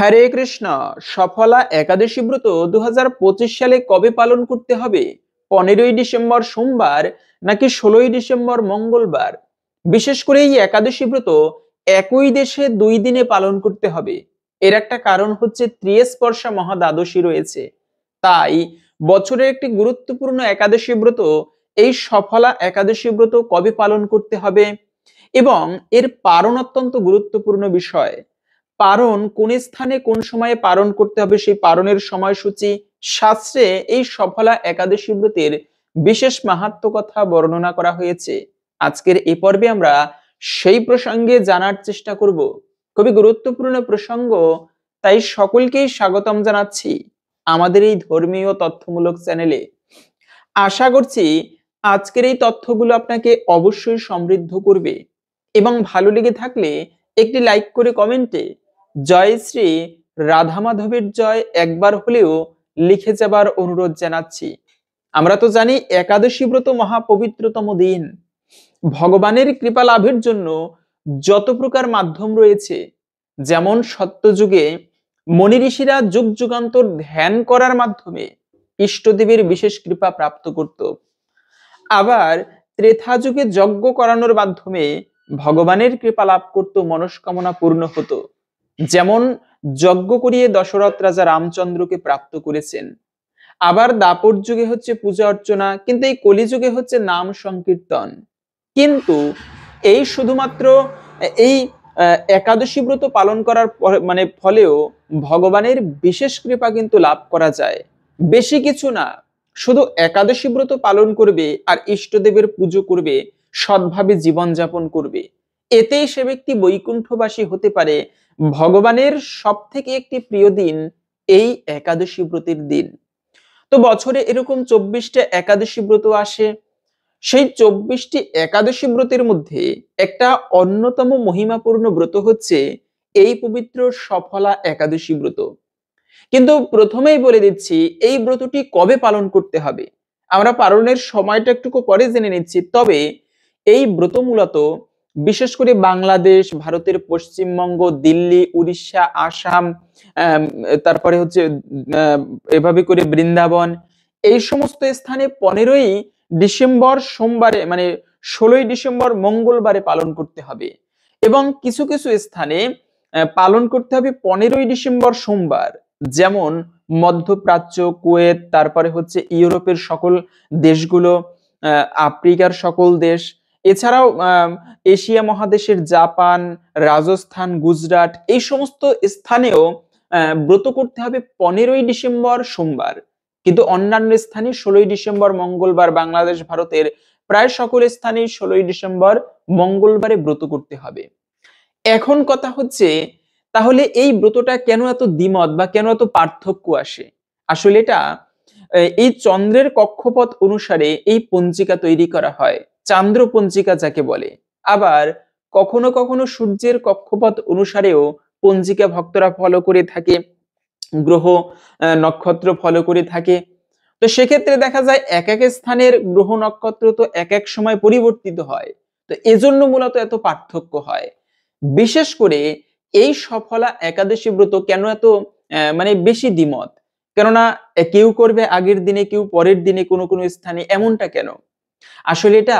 হরে কৃষ্ণ। সফলা একাদশী ব্রত 2025 সালে কবে পালন করতে হবে? 15ই ডিসেম্বর সোমবার নাকি 16ই ডিসেম্বর মঙ্গলবার? বিশেষ করে এই একাদশী ব্রত একই দেশে 2 দিনে পালন করতে হবে। এর একটা কারণ হচ্ছে ত্রিস্পর্শা মহাদ্বাদশী রয়েছে। তাই বছরের একটি গুরুত্বপূর্ণ একাদশী ব্রত, এই সফলা একাদশী ব্রত কবে পালন করতে হবে এবং এর পারণ অত্যন্ত গুরুত্বপূর্ণ বিষয়। পারণ কোন স্থানে কোন সময়ে পালন করতে হবে, সেই পালনের সময়সূচি শাস্ত্রে এই সফলা একাদশী ব্রতের বিশেষ মাহাত্ম্য কথা বর্ণনা করা হয়েছে। আজকের এই পর্বে আমরা সেই প্রসঙ্গে জানার চেষ্টা করব। খুবই গুরুত্বপূর্ণ প্রসঙ্গ, তাই সকলকেই স্বাগতম জানাচ্ছি আমাদের এই ধর্মীয় তথ্যমূলক চ্যানেলে। আশা করছি আজকের এই তথ্যগুলো আপনাকে অবশ্যই সমৃদ্ধ করবে এবং ভালো লেগে থাকলে একটি লাইক করে কমেন্টে জয় শ্রী রাধা মাধবের জয় একবার হলেও লিখে যাবার অনুরোধ জানাচ্ছি। আমরা তো জানি একাদশী ব্রত মহাপবিত্রতম দিন। ভগবানের কৃপা লাভের জন্য যত প্রকার মাধ্যম রয়েছে, যেমন সত্যযুগে মনি ঋষিরা যুগ যুগান্তর ধ্যান করার মাধ্যমে ইষ্টদেবের বিশেষ কৃপা প্রাপ্ত করত। আবার ত্রেতা যুগে যজ্ঞ করানোর মাধ্যমে ভগবানের কৃপা লাভ করত, মনস্কামনা পূর্ণ হতো। যেমন যজ্ঞ করিয়ে দশরথ রাজা রামচন্দ্রকে প্রাপ্ত করেছেন। আবার দাপর যুগে হচ্ছে পূজা অর্চনা, কিন্তু এই কলিযুগে হচ্ছে নাম সংকীর্তন। কিন্তু এই শুধুমাত্র এই একাদশী ব্রত পালন করার ফলেও ভগবানের বিশেষ কৃপা কিন্তু লাভ করা যায়। বেশি কিছু না, শুধু একাদশী ব্রত পালন করবে আর ইষ্টদেবের পুজো করবে, সৎভাবে জীবনযাপন করবে, এতেই সে ব্যক্তি বৈকুণ্ঠবাসী হতে পারে। ভগবানের সব থেকে একটি প্রিয় দিন এই একাদশী ব্রতের দিন। তো বছরে এরকম 24টা একাদশী ব্রত আসে। সেই 24টি একাদশী ব্রতের মধ্যে একটা অন্যতম মহিমাপূর্ণ ব্রত হচ্ছে এই পবিত্র সফলা একাদশী ব্রত। কিন্তু প্রথমেই বলে দিচ্ছি এই ব্রতটি কবে পালন করতে হবে। আমরা পালনের সময়টা একটু পরে জেনে নিচ্ছি। তবে এই ব্রত মূলত বিশেষ করে বাংলাদেশ, ভারতের পশ্চিমবঙ্গ, দিল্লি, উড়িষ্যা, আসাম, তারপরে হচ্ছে এভাবে করে বৃন্দাবন, এই সমস্ত স্থানে 15ই ডিসেম্বর সোমবারে, 16ই ডিসেম্বর মঙ্গলবারে পালন করতে হবে এবং কিছু কিছু স্থানে পালন করতে হবে 15ই ডিসেম্বর সোমবার। যেমন মধ্যপ্রাচ্য, কুয়েত, তারপরে হচ্ছে ইউরোপের সকল দেশগুলো, আফ্রিকার সকল দেশ, এছাড়াও এশিয়া মহাদেশের জাপান, রাজস্থান, গুজরাট, এই সমস্ত স্থানেও ব্রত করতে হবে 15ই ডিসেম্বর সোমবার। কিন্তু অন্যান্য স্থানে 16ই ডিসেম্বর মঙ্গলবার, বাংলাদেশ, ভারতের প্রায় সকল স্থানেই 16ই ডিসেম্বর মঙ্গলবারে ব্রত করতে হবে। এখন কথা হচ্ছে, তাহলে এই ব্রতটা কেন এত দ্বিমত বা কেন এত পার্থক্য আসে? আসলে এটা এই চন্দ্রের কক্ষপথ অনুসারে এই পঞ্জিকা তৈরি করা হয়, চান্দ্র পঞ্জিকা যাকে বলে। আবার কখনো কখনো সূর্যের কক্ষপথ অনুসারেও পঞ্জিকা ভক্তরা ফলো করে থাকে, গ্রহ নক্ষত্র ফলো করে থাকে। তো সেক্ষেত্রে দেখা যায় এক এক স্থানের গ্রহ নক্ষত্র তো এক এক সময় পরিবর্তিত হয়। তো এজন্য মূলত এত পার্থক্য হয়। বিশেষ করে এই সফলা একাদশী ব্রত কেন এত বেশি দ্বিমত? কেননা কেউ করবে আগের দিনে, কেউ পরের দিনে, কোনো কোনো স্থানে, এমনটা কেন? আসলে এটা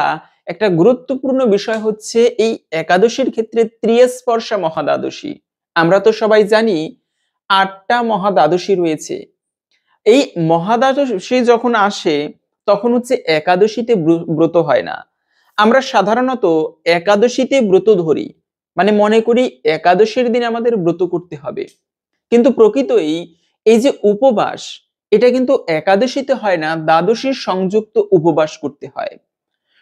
একটা গুরুত্বপূর্ণ বিষয় হচ্ছে এই একাদশীর ক্ষেত্রে ত্রিস্পর্শা মহাদ্বাদশী। আমরা তো সবাই জানি 8টা মহাদ্বাদশী রয়েছে। এই মহাদ্বাদশী যখন আসে তখন হচ্ছে একাদশীতে ব্রত হয় না। আমরা সাধারণত একাদশীতে ব্রত ধরি, মনে করি একাদশীর দিন আমাদের ব্রত করতে হবে। কিন্তু প্রকৃতই এই যে উপবাস, এটা কিন্তু একাদশীতে হয় না, দ্বাদশীর সংযুক্ত উপবাস করতে হয়।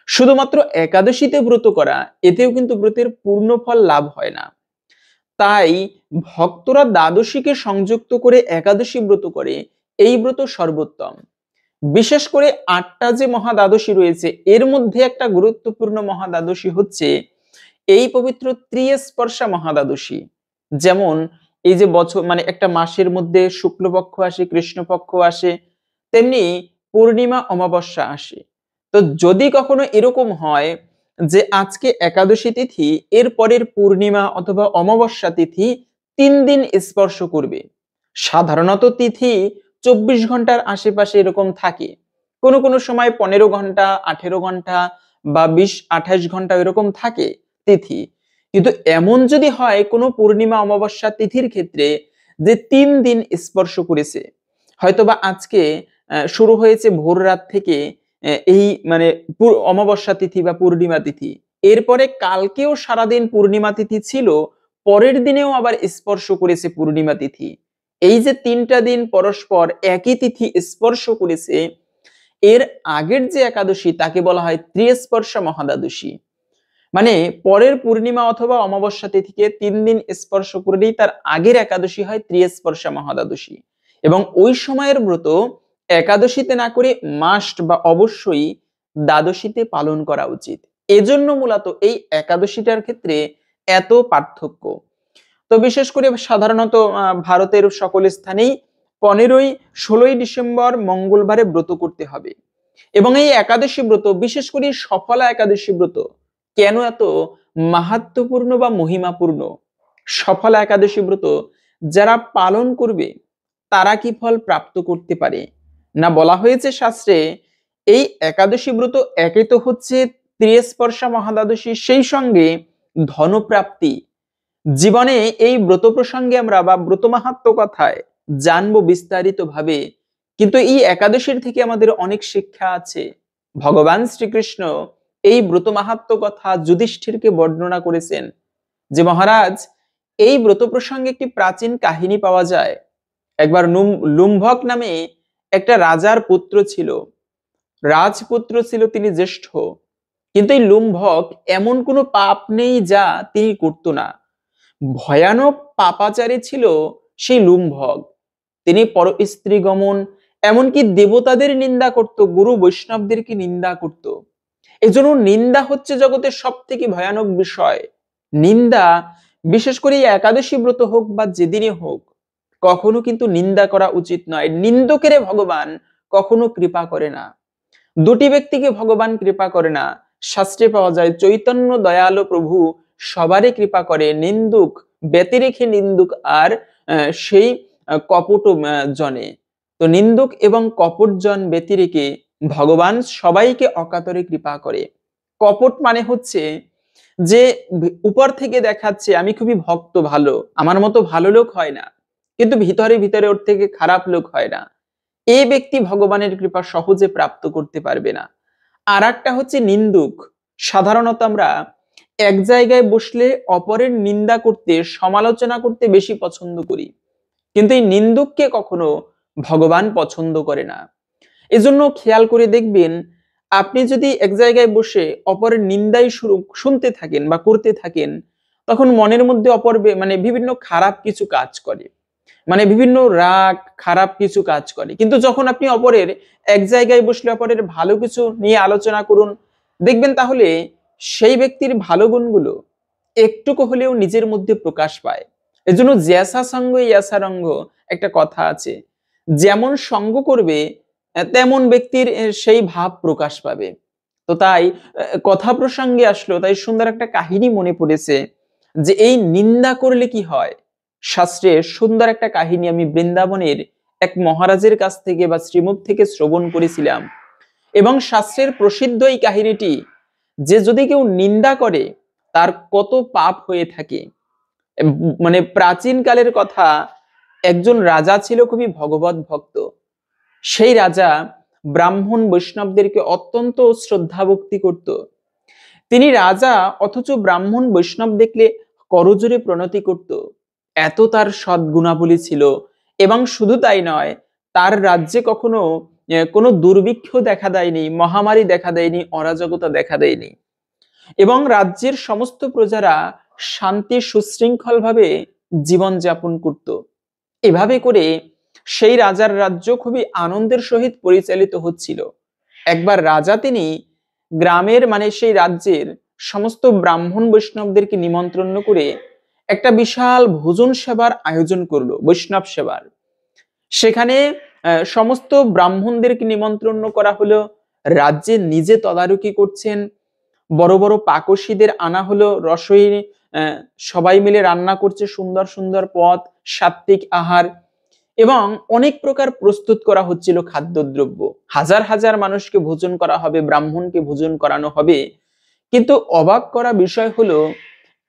শুধুমাত্র একাদশীতে ব্রত করা, এতেও কিন্তু ব্রতের পূর্ণ ফল লাভ হয় না। তাই ভক্তরা দ্বাদশীকে সংযুক্ত করে একাদশী ব্রত করে, এই ব্রত সর্বোত্তম। বিশেষ করে 8টা যে মহাদ্বাদশী রয়েছে, এর মধ্যে একটা গুরুত্বপূর্ণ মহাদ্বাদশী হচ্ছে এই পবিত্র ত্রিস্পর্শা মহাদ্বাদশী। যেমন এই যে বছর একটা মাসের মধ্যে শুক্লপক্ষ আসে, কৃষ্ণপক্ষ আসে, তেমনি পূর্ণিমা অমাবস্যা আসে। তো যদি কখনো এরকম হয় যে আজকে একাদশী তিথি, এর পরের পূর্ণিমা অথবা অমাবস্যা তিথি 3 দিন স্পর্শ করবে। সাধারণত তিথি 24 ঘন্টার আশেপাশে এরকম থাকে, কোনো কোনো সময় 15 ঘন্টা, 18 ঘন্টা বা 20-28 ঘন্টা এরকম থাকে তিথি। কিন্তু এমন যদি হয় কোনো পূর্ণিমা অমাবস্যা তিথির ক্ষেত্রে যে 3 দিন স্পর্শ করেছে, হয়তোবা আজকে শুরু হয়েছে ভোর রাত থেকে এই মানে অমাবস্যা তিথি বা পূর্ণিমা তিথি, এরপরে কালকেও সারাদিন পূর্ণিমা তিথি ছিল, পরের দিনেও আবার স্পর্শ করেছে পূর্ণিমা তিথি। এই যে 3টা দিন পরস্পর একই তিথি স্পর্শ করেছে, এর আগের যে একাদশী তাকে বলা হয় ত্রিস্পর্শা মহাদ্বাদশী। মানে পরের পূর্ণিমা অথবা অমাবস্যা তিথিকে 3 দিন স্পর্শ করলেই তার আগের একাদশী হয় ত্রিস্পর্শা মহাদ্বাদশী। এবং ওই সময়ের ব্রত একাদশীতে না করে মাস্ট বা অবশ্যই দ্বাদশীতে পালন করা উচিত। এজন্য মূলত এই একাদশীটার ক্ষেত্রে এত পার্থক্য। তো বিশেষ করে সাধারণত ভারতের সকল স্থানেই 15-16 ডিসেম্বর মঙ্গলবারে ব্রত করতে হবে। এবং এই একাদশী ব্রত, বিশেষ করে সফলা একাদশী ব্রত কেন এত মাহাত্ম্যপূর্ণ বা মহিমাপূর্ণ? সফলা একাদশী ব্রত যারা পালন করবে তারা কি ফল প্রাপ্ত করতে পারে? না, বলা হয়েছে শাস্ত্রে এই একাদশী ব্রত একে তো হচ্ছে ত্রিস্পর্শা মহাদ্বাদশী, সেই সঙ্গে ধনপ্রাপ্তি। জীবনে এই ব্রত প্রসঙ্গে আমরা বা ব্রত মাহাত্ম্য কথায় জানবো বিস্তারিত ভাবে, কিন্তু এই একাদশীর থেকে আমাদের অনেক শিক্ষা আছে। ভগবান শ্রীকৃষ্ণ এই ব্রত মাহাত্ম্য কথা যুধিষ্ঠিরকে বর্ণনা করেছেন যে মহারাজ, এই ব্রত প্রসঙ্গে একটি প্রাচীন কাহিনী পাওয়া যায়। একবার লুম্ভক নামে একটা রাজার পুত্র ছিল, রাজপুত্র ছিল, তিনি জ্যেষ্ঠ। কিন্তু এই লুম্ভক এমন কোনো পাপ নেই যা তিনি করত না। ভয়ানক পাপাচারী ছিল সেই লুম্ভক। তিনি পর স্ত্রী গমন, এমনকি দেবতাদের নিন্দা করত, গুরু বৈষ্ণবদেরকে নিন্দা করত। এজন্য নিন্দা হচ্ছে জগতের সব থেকে ভয়ানক বিষয়। নিন্দা, বিশেষ করে একাদশী ব্রত হোক বা যেদিনই হোক, কখনো কিন্তু নিন্দা করা উচিত নয়। নিন্দকেরে ভগবান কখনো কৃপা করে না। দুটি ব্যক্তিকে ভগবান কৃপা করে না। শাস্ত্রে পাওয়া যায় চৈতন্য দয়ালু প্রভু সবারই কৃপা করে, নিন্দুক ব্যতি রেখে নিন্দুক আর সেই কপট জনে। তো নিন্দুক এবং কপট জন ব্যতি রেখে ভগবান সবাইকে অকাতরে কৃপা করে। কপট মানে হচ্ছে যে উপর থেকে দেখাচ্ছে আমি খুবই ভক্ত, ভালো, আমার মতো ভালো লোক হয় না, কিন্তু ভিতরে ভিতরে ওর থেকে খারাপ লোক হয় না। এই ব্যক্তি ভগবানের কৃপা সহজে প্রাপ্ত করতে পারবে না। আর একটা হচ্ছে নিন্দুক। সাধারণত আমরা এক জায়গায় বসলে অপরের নিন্দা করতে, সমালোচনা করতে বেশি পছন্দ করি, কিন্তু এই নিন্দুককে কখনো ভগবান পছন্দ করে না। এজন্য খেয়াল করে দেখবেন, আপনি যদি এক জায়গায় বসে অপরের নিন্দাই শুনতে থাকেন বা করতে থাকেন, তখন মনের মধ্যে অপর মানে বিভিন্ন খারাপ কিছু কাজ করে, মানে বিভিন্ন রাগ খারাপ কিছু কাজ করে। কিন্তু যখন আপনি অপরের এক জায়গায় বসলে অপরের ভালো কিছু নিয়ে আলোচনা করুন, দেখবেন তাহলে সেই ব্যক্তির ভালো গুণগুলো একটুকু হলেও নিজের মধ্যে প্রকাশ পায়। এজন্য জ্যাসা সঙ্গ ইয়াসা রঙ্গ একটা কথা আছে, যেমন সঙ্গ করবে তেমন ব্যক্তির সেই ভাব প্রকাশ পাবে। তো তাই কথা প্রসঙ্গে আসলো, তাই সুন্দর একটা কাহিনী মনে পড়েছে যে এই নিন্দা করলে কি হয়। শাস্ত্রে সুন্দর একটা কাহিনী আমি বৃন্দাবনের এক মহারাজের কাছ থেকে বা শ্রীমুখ থেকে শ্রবণ করেছিলাম, এবং শাস্ত্রের প্রসিদ্ধ এই কাহিনীটি যে যদি কেউ নিন্দা করে তার কত পাপ হয়ে থাকে। মানে প্রাচীন কালের কথা, একজন রাজা ছিল খুবই ভগবত ভক্ত। সেই রাজা ব্রাহ্মণ বৈষ্ণবদেরকে অত্যন্ত শ্রদ্ধা ভক্তি করত। তিনি রাজা, অথচ ব্রাহ্মণ বৈষ্ণব দেখলে করজোরে প্রণতি করত। এত তার সদ্গুণাবলী ছিল। এবং শুধু তাই নয়, তার রাজ্যে কখনো কোনো দুর্ভিক্ষ দেখা দেয়নি, মহামারী দেখা দেয়নি, অরাজকতা দেখা দেয়নি, এবং রাজ্যের সমস্ত প্রজারা শান্তি সুশৃঙ্খল ভাবে জীবন যাপন করত। এভাবে করে সেই রাজার রাজ্য খুবই আনন্দের সহিত পরিচালিত হচ্ছিল। একবার রাজা তিনি গ্রামের মানে সেই রাজ্যের সমস্ত ব্রাহ্মণ বৈষ্ণবদেরকে নিমন্ত্রণ করে একটা বিশাল ভোজন সেবার আয়োজন করলো, বৈষ্ণব সেবার। সেখানে সমস্ত ব্রাহ্মণদেরকে নিমন্ত্রণ করা হলো। রাজ্যে নিজে তদারকি করছেন, বড় বড় পাকশীদের আনা হলো, রসই আহ, সবাই মিলে রান্না করছে সুন্দর সুন্দর পদ, সাত্ত্বিক আহার, এবং অনেক প্রকার প্রস্তুত করা হচ্ছিল খাদ্যদ্রব্য। হাজার হাজার মানুষকে ভোজন করা হবে, ব্রাহ্মণকে ভোজন করানো হবে। কিন্তু অবাক করা বিষয় হলো,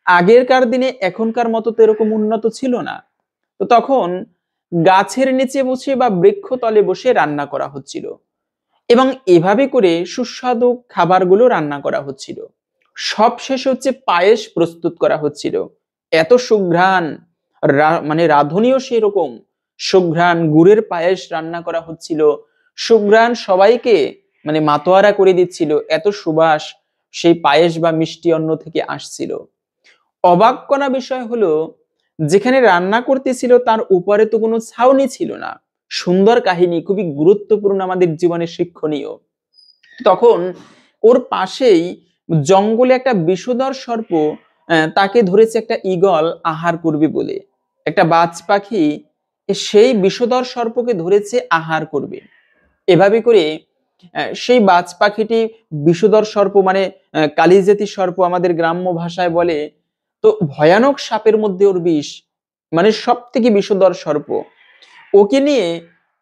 আগেরকার দিনে এখনকার মতো তো এরকম উন্নত ছিল না। তো তখন গাছের নিচে বসে বা বৃক্ষতলে বসে রান্না করা হচ্ছিল, এবং এভাবে করে সুস্বাদু খাবারগুলো রান্না করা হচ্ছিল। সব শেষ হচ্ছে পায়েস প্রস্তুত করা হচ্ছিল। এত সুঘ্রাণ, মানে রাঁধুনিও সেরকম সুঘ্রাণ, গুড়ের পায়েস রান্না করা হচ্ছিল। সুঘ্রাণ সবাইকে মানে মাতোয়ারা করে দিচ্ছিল, এত সুবাস সেই পায়েস বা মিষ্টি অন্ন থেকে আসছিল। অবাক করা বিষয় হলো, যেখানে রান্না করতেছিল তার উপরে তো কোনো ছাউনি ছিল না। সুন্দর কাহিনী, খুবই গুরুত্বপূর্ণ, আমাদের জীবনে শিক্ষণীয়। তখন ওর পাশেই জঙ্গলে একটা বিষধর সর্প, তাকে ধরেছে একটা ঈগল আহার করবে বলে। একটা বাজ পাখি সেই বিষধর সর্পকে ধরেছে আহার করবে। এভাবে করে সেই বাজ পাখিটি বিষধর সর্প, মানে কালিজাতি সর্প আমাদের গ্রাম্য ভাষায় বলে, তো ভয়ানক সাপের মধ্যে ওর বিষ, মানে সব থেকে বিষধর সর্প। ওকে নিয়ে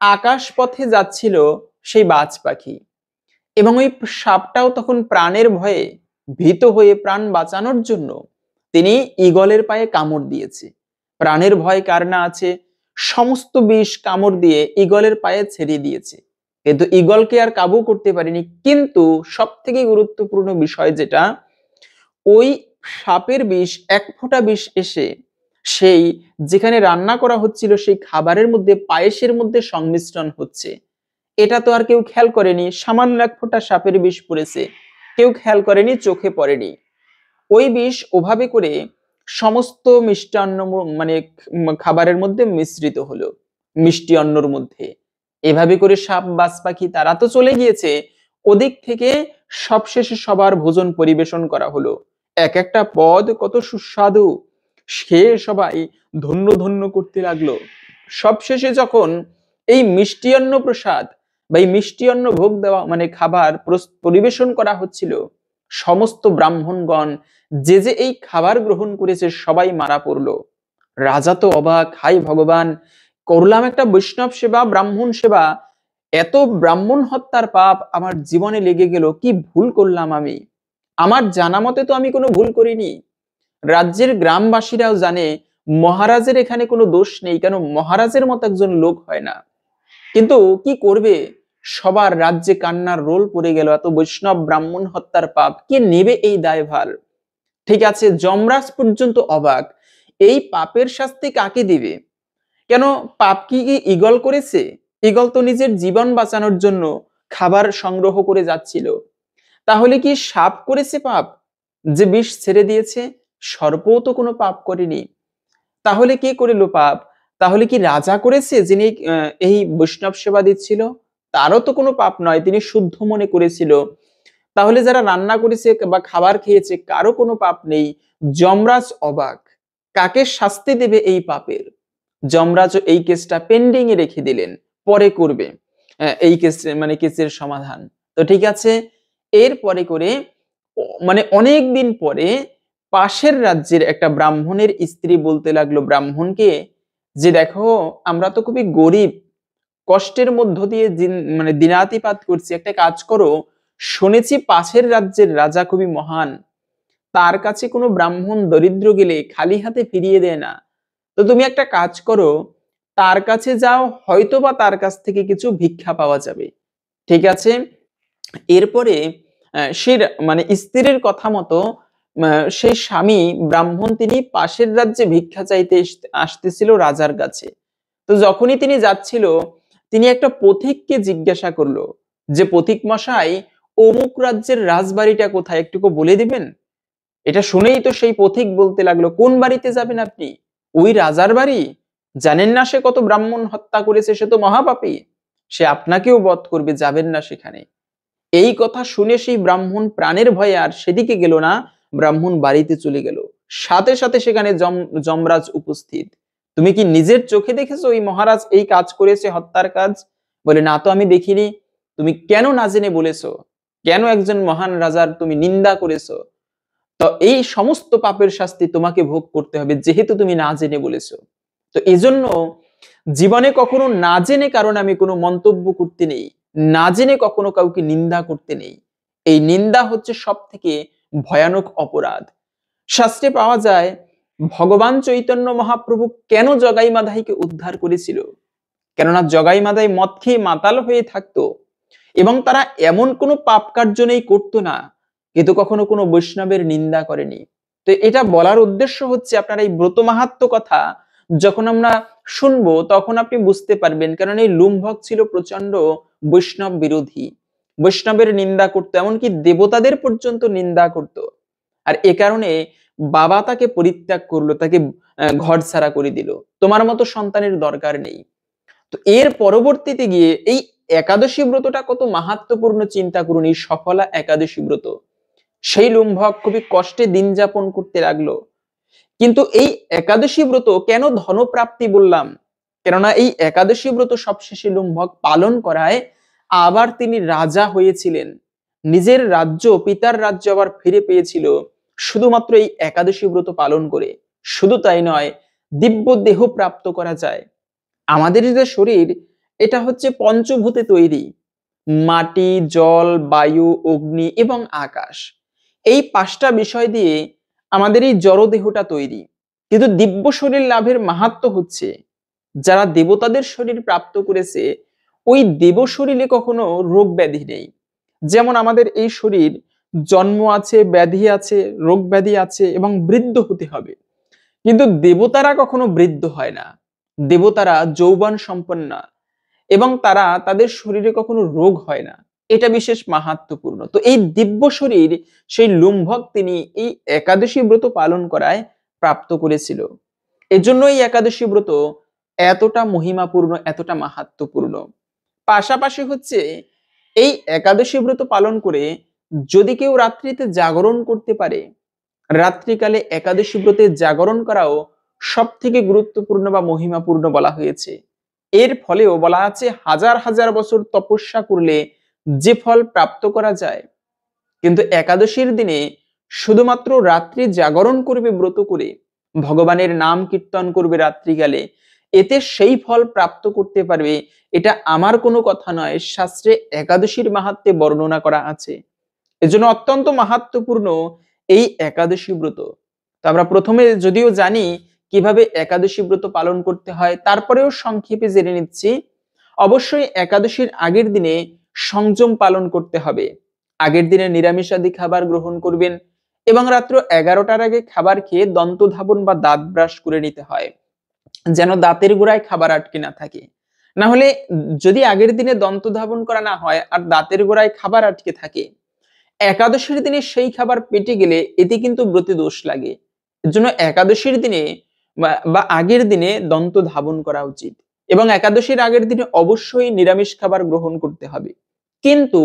আকাশ পথে যাচ্ছিল সেই বাজ পাখি, এবং ওই সাপটাও তখন প্রাণের ভয়ে ভীত হয়ে প্রাণ বাঁচানোর জন্য তিনি ঈগলের পায়ে কামড় দিয়েছে। প্রাণের ভয় কার না আছে, সমস্ত বিষ কামড় দিয়ে ঈগলের পায়ে ছেড়ে দিয়েছে, কিন্তু ঈগলকে আর কাবু করতে পারেনি। কিন্তু সব থেকে গুরুত্বপূর্ণ বিষয় যেটা, ওই সাপের বিষ, এক ফোঁটা বিষ এসে সেই যেখানে রান্না করা হচ্ছিল সেই খাবারের মধ্যে, পায়েসের মধ্যে সংমিশ্রণ হচ্ছে। এটা তো আর কেউ খেয়াল করেনি। সামান্য এক ফোঁটা সাপের বিষ পড়েছে, কেউ খেয়াল করেনি, চোখে পড়েনি। ওই বিষ ওভাবে করে সমস্ত মিষ্টান্ন, মানে খাবারের মধ্যে মিশ্রিত হলো, মিষ্টি অন্নর মধ্যে। এভাবে করে সাপ বাজ পাখি তারা তো চলে গিয়েছে, ওদিক থেকে সবশেষে সবার ভোজন পরিবেশন করা হলো। এক একটা পদ কত সুস্বাদু, সে সবাই ধন্য ধন্য করতে লাগলো। সবশেষে যখন এই মিষ্টি অন্ন প্রসাদ বা এই মিষ্টি অন্ন ভোগ দেওয়া, মানে খাবার পরিবেশন করা হচ্ছিল, সমস্ত ব্রাহ্মণগণ যে যে এই খাবার গ্রহণ করেছে সবাই মারা পড়লো। রাজা তো অবাক, হাই ভগবান, করলাম একটা বৈষ্ণব সেবা, ব্রাহ্মণ সেবা, এত ব্রাহ্মণ হত্যার পাপ আমার জীবনে লেগে গেল, কি ভুল করলাম আমি? আমার জানা মতে তো আমি কোনো ভুল করিনি। রাজ্যের গ্রামবাসীরাও জানে মহারাজের এখানে কোনো দোষ নেই, কেন মহারাজের মতো একজন লোক হয় না। কিন্তু কি করবে, সবার রাজ্যে কান্নার রোল পড়ে গেল, এত বৈষ্ণব ব্রাহ্মণ হত্যার পাপ কে নেবে এই দায়ভার? ঠিক আছে, যমরাজ পর্যন্ত অবাক, এই পাপের শাস্তি কাকে দিবে? কেন, পাপ কি ঈগল করেছে? ঈগল তো নিজের জীবন বাঁচানোর জন্য খাবার সংগ্রহ করে যাচ্ছিল। তাহলে কি সাপ করেছে পাপ, যে বিষ ছেড়ে দিয়েছে? সর্পও তো কোনো পাপ করেনি। তাহলে কে করিল পাপ? তাহলে কি রাজা করেছে, যিনি এই বৈষ্ণব সেবা দিচ্ছিল? তারও তো কোনো পাপ নয়, তিনি শুদ্ধ মনে করেছিল। তাহলে যারা রান্না করেছে বা খাবার খেয়েছে কারো কোনো পাপ নেই। যমরাজ অবাক, কাকে শাস্তি দেবে এই পাপের? যমরাজ এই কেসটা পেন্ডিং এ রেখে দিলেন, পরে করবে এই কেস, মানে কেসের সমাধান। তো ঠিক আছে, এরপরে করে মানে অনেক দিন পরে পাশের রাজ্যের একটা ব্রাহ্মণের স্ত্রী বলতে লাগলো ব্রাহ্মণকে, যে দেখো, আমরা তো খুবই গরিব, কষ্টের মধ্য দিয়ে মানে দিনাতিপাত করছি, একটা কাজ করো, শুনেছি পাশের রাজ্যের রাজা খুবই মহান, তার কাছে কোনো ব্রাহ্মণ দরিদ্র গেলে খালি হাতে ফিরিয়ে দেয় না। তো তুমি একটা কাজ করো, তার কাছে যাও, হয়তোবা তার কাছ থেকে কিছু ভিক্ষা পাওয়া যাবে। ঠিক আছে, এরপরে সে মানে স্ত্রীর কথা মতো সেই স্বামী ব্রাহ্মণ তিনি পাশের রাজ্যে ভিক্ষা চাইতে আসতেছিল রাজার কাছে। তো যখনই তিনি যাচ্ছিল, তিনি একটা পথিককে জিজ্ঞাসা করলো যে, পথিক মশাই, অমুক রাজ্যের রাজবাড়িটা কোথায়, একটুকু বলে দিবেন? এটা শুনেই তো সেই পথিক বলতে লাগলো, কোন বাড়িতে যাবেন আপনি? ওই রাজার বাড়ি? জানেন না সে কত ব্রাহ্মণ হত্যা করেছে, সে তো মহাপাপী, সে আপনাকেও বধ করবে, যাবেন না সেখানে। এই কথা শুনে সেই ব্রাহ্মণ প্রাণের ভয়ে আর সেদিকে গেল না, ব্রাহ্মণ বাড়িতে চলে গেল। সাথে সাথে সেখানে যমরাজ উপস্থিত। তুমি কি নিজের চোখে দেখেছো ওই মহারাজ এই কাজ করেছে, হত্যার কাজ? বলে, না তো আমি দেখিনি। তুমি কেন না জেনে বলেছো? কেন একজন মহান রাজার তুমি নিন্দা করেছো? তো এই সমস্ত পাপের শাস্তি তোমাকে ভোগ করতে হবে, যেহেতু তুমি না জেনে বলেছো। তো এজন্য জীবনে কখনো না জেনে কারণ আমি কোনো মন্তব্য করতে নেই, না জেনে কখনো কাউকে নিন্দা করতে নেই। এই নিন্দা হচ্ছে সব থেকে ভয়ানক অপরাধ। শাস্ত্রে পাওয়া যায় ভগবান চৈতন্য মহাপ্রভু কেন জগাই মাধাইকে উদ্ধার করেছিল। কেননা জগাই মাধাই মদ খেয়ে মাতাল হয়ে থাকতো এবং তারা এমন কোনো পাপ কার্য নেই করতো না, কিন্তু কখনো কোনো বৈষ্ণবের নিন্দা করেনি। তো এটা বলার উদ্দেশ্য হচ্ছে, আপনার এই ব্রত মাহাত্ম্য কথা যখন আমরা শুনবো তখন আপনি বুঝতে পারবেন, কারণ এই লুম্ভক ছিল প্রচন্ড বৈষ্ণব বিরোধী, বৈষ্ণবের নিন্দা করতো, এমনকি দেবতাদের পর্যন্ত নিন্দা করতো। আর এ কারণে বাবা তাকে পরিত্যাগ করলো, তাকে ঘর ছাড়া করে দিল, তোমার মতো সন্তানের দরকার নেই। তো এর পরবর্তীতে গিয়ে এই একাদশী ব্রতটা কত মাহাত্ম্যপূর্ণ চিন্তা করুন, এই সফলা একাদশী ব্রত। সেই লুম্ভক খুবই কষ্টে দিন যাপন করতে লাগলো। কিন্তু এই একাদশী ব্রত কেন ধনপ্রাপ্তি বললাম, কেননা এই একাদশী ব্রত সবশেষে লুম্ভক পালন করায় আবার তিনি রাজা হয়েছিলেন, নিজের রাজ্য, পিতার রাজ্য আবার ফিরে পেয়েছিল শুধুমাত্র এই একাদশী ব্রত পালন করে। শুধু তাই নয়, দিব্য দেহ প্রাপ্ত করা যায়। আমাদের যে শরীর, এটা হচ্ছে পঞ্চভূতে তৈরি, মাটি, জল, বায়ু, অগ্নি এবং আকাশ। এই পাঁচটা বিষয় দিয়ে আমাদের এই জড় দেহটা তৈরি। কিন্তু দিব্য শরীর লাভের মাহাত্ম্য হচ্ছে, যারা দেবতাদের শরীর প্রাপ্ত করেছে ওই দেব শরীরে কখনো রোগ ব্যাধি নেই। যেমন আমাদের এই শরীর জন্ম আছে, ব্যাধি আছে, রোগ ব্যাধি আছে এবং বৃদ্ধ হতে হবে, কিন্তু দেবতারা কখনো বৃদ্ধ হয় না, দেবতারা যৌবন সম্পন্ন এবং তারা তাদের শরীরে কখনো রোগ হয় না। এটা বিশেষ মাহাত্ম্যপূর্ণ। তো এই দিব্য শরীর সেই লুম্ভক তিনি এই একাদশী ব্রত পালন করায় প্রাপ্ত করেছিল। এজন্য এই একাদশী ব্রত এতটা মহিমাপূর্ণ, এতটা মাহাত্ম্যপূর্ণ। পাশাপাশি হচ্ছে এই একাদশী ব্রত পালন করে যদি কেউ রাত্রিতে জাগরণ করতে পারে, রাত্রিকালে একাদশী ব্রতে জাগরণ করাও সব থেকে গুরুত্বপূর্ণ বা মহিমাপূর্ণ বলা হয়েছে। এর ফলেও বলা আছে হাজার হাজার বছর তপস্যা করলে যে ফল প্রাপ্ত করা যায়, কিন্তু একাদশীর দিনে শুধুমাত্র রাত্রি জাগরণ করবে, ব্রত করে ভগবানের নাম কীর্তন করবে রাত্রিকালে, এতে সেই ফল প্রাপ্ত করতে পারবে। এটা আমার কোনো কথা নয়, শাস্ত্রে একাদশীর মাহাত্ম্যে বর্ণনা করা আছে। এজন্য অত্যন্ত মাহাত্ম্যপূর্ণ এই একাদশী ব্রত। তো আমরা প্রথমে যদিও জানি কিভাবে একাদশী ব্রত পালন করতে হয়, তারপরেও সংক্ষেপে জেনে নিচ্ছি। অবশ্যই একাদশীর আগের দিনে সংযম পালন করতে হবে। আগের দিনে নিরামিষাদি খাবার গ্রহণ করবেন এবং রাত্র 11টার আগে খাবার খেয়ে দন্ত ধাবন বা দাঁত ব্রাশ করে নিতে হয়, যেন দাঁতের গোড়ায় খাবার আটকে না থাকে। না হলে যদি আগের দিনে দন্ত ধাবন করা না হয় আর দাঁতের গোড়ায় খাবার আটকে থাকে, একাদশীর দিনে সেই খাবার পেটে গেলে এতে কিন্তু ব্রতে দোষ লাগে। এর জন্য একাদশীর দিনে বা আগের দিনে দন্ত ধাবন করা উচিত এবং একাদশীর আগের দিনে অবশ্যই নিরামিষ খাবার গ্রহণ করতে হবে। কিন্তু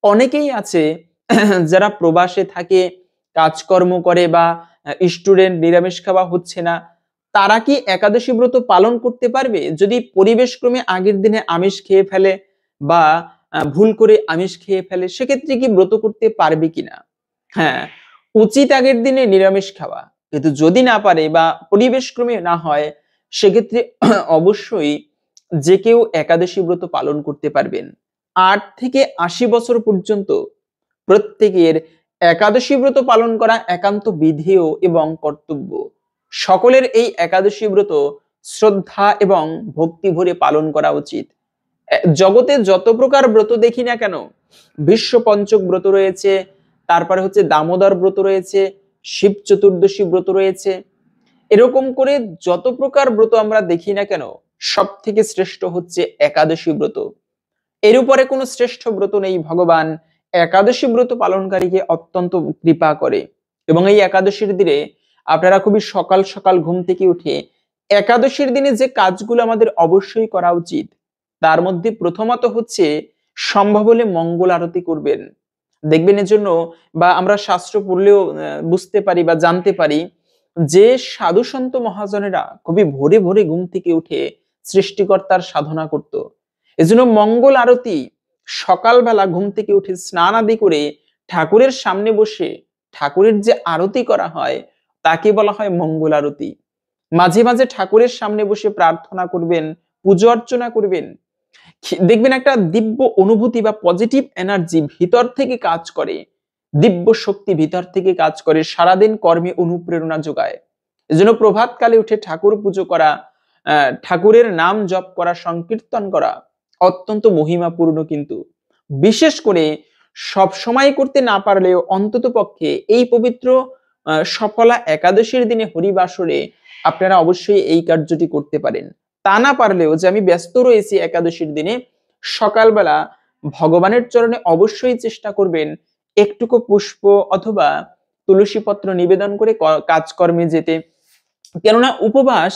অনেকেই আছে যারা প্রবাসে থাকে, কাজকর্ম করে বা স্টুডেন্ট, নিরামিষ খাওয়া হচ্ছে না, তারা কি একাদশী ব্রত পালন করতে পারবে যদি পরিবেশক্রমে আগের দিনে আমিষ খেয়ে ফেলে বা ভুল করে আমিষ খেয়ে ফেলে? সেক্ষেত্রে কি ব্রত করতে পারবে কিনা? হ্যাঁ, উচিত আগের দিনে নিরামিষ খাওয়া, কিন্তু যদি না পারে বা পরিবেশক্রমে না হয়, সেক্ষেত্রে অবশ্যই যে কেউ একাদশী ব্রত পালন করতে পারবেন। 8 থেকে 80 বছর পর্যন্ত প্রত্যেকের একাদশী ব্রত পালন করা একান্ত বিধেয় এবং কর্তব্য। সকলের এই একাদশী ব্রত শ্রদ্ধা এবং ভক্তি ভরে পালন করা উচিত। জগতে যত প্রকার ব্রত দেখি না কেন, বিশ্ব পঞ্চক ব্রত রয়েছে, তারপরে হচ্ছে দামোদর ব্রত রয়েছে, শিব চতুর্দশী ব্রত রয়েছে, এরকম করে যত প্রকার ব্রত আমরা দেখি না কেন, সব থেকে শ্রেষ্ঠ হচ্ছে একাদশী ব্রত। এর উপরে কোনো শ্রেষ্ঠ ব্রত নেই। ভগবান একাদশী ব্রত পালনকারীকে অত্যন্ত কৃপা করে এবং এই একাদশীর দিনে আপনারা খুবই সকাল সকাল ঘুম থেকে উঠে একাদশীর দিনে যে কাজগুলো আমাদের অবশ্যই করা উচিত, তার মধ্যে প্রথমত হচ্ছে সম্ভব হলে মঙ্গল আরতি করবেন। দেখবেন এর জন্য বা আমরা শাস্ত্র পড়লেও বুঝতে পারি বা জানতে পারি যে সাধু সন্ত মহাজনেরা খুবই ভোরে ভোরে ঘুম থেকে উঠে সৃষ্টিকর্তার সাধনা করত। এজন্য মঙ্গল আরতি সকালবেলা ঘুম থেকে উঠে স্নান আদি করে ঠাকুরের সামনে বসে ঠাকুরের যে আরতি করা হয় তাকে বলা হয় মঙ্গল আরতি। মাঝে মাঝে ঠাকুরের সামনে বসে প্রার্থনা করবেন, পুজো অর্চনা করবেন, দেখবেন একটা দিব্য অনুভূতি বা পজিটিভ এনার্জি ভিতর থেকে কাজ করে, দিব্য শক্তি ভিতর থেকে কাজ করে, সারাদিন কর্মে অনুপ্রেরণা যোগায়। এজন্য প্রভাতকালে উঠে ঠাকুর পুজো করা, ঠাকুরের নাম জপ করা, সংকীর্তন করা অত্যন্ত মহিমাপূর্ণ। কিন্তু বিশেষ করে সব সময় করতে না পারলেও অন্তত পক্ষে এই পবিত্র সফলা একাদশীর দিনে হরিবাসরে আপনারা অবশ্যই এই কার্যটি করতে পারেন। তা না পারলেও যে আমি ব্যস্ত রয়েছি একাদশীর দিনে, সকালবেলা ভগবানের চরণে অবশ্যই চেষ্টা করবেন একটুকু পুষ্প অথবা তুলসী পত্র নিবেদন করে কাজকর্মে যেতে। কেননা উপবাস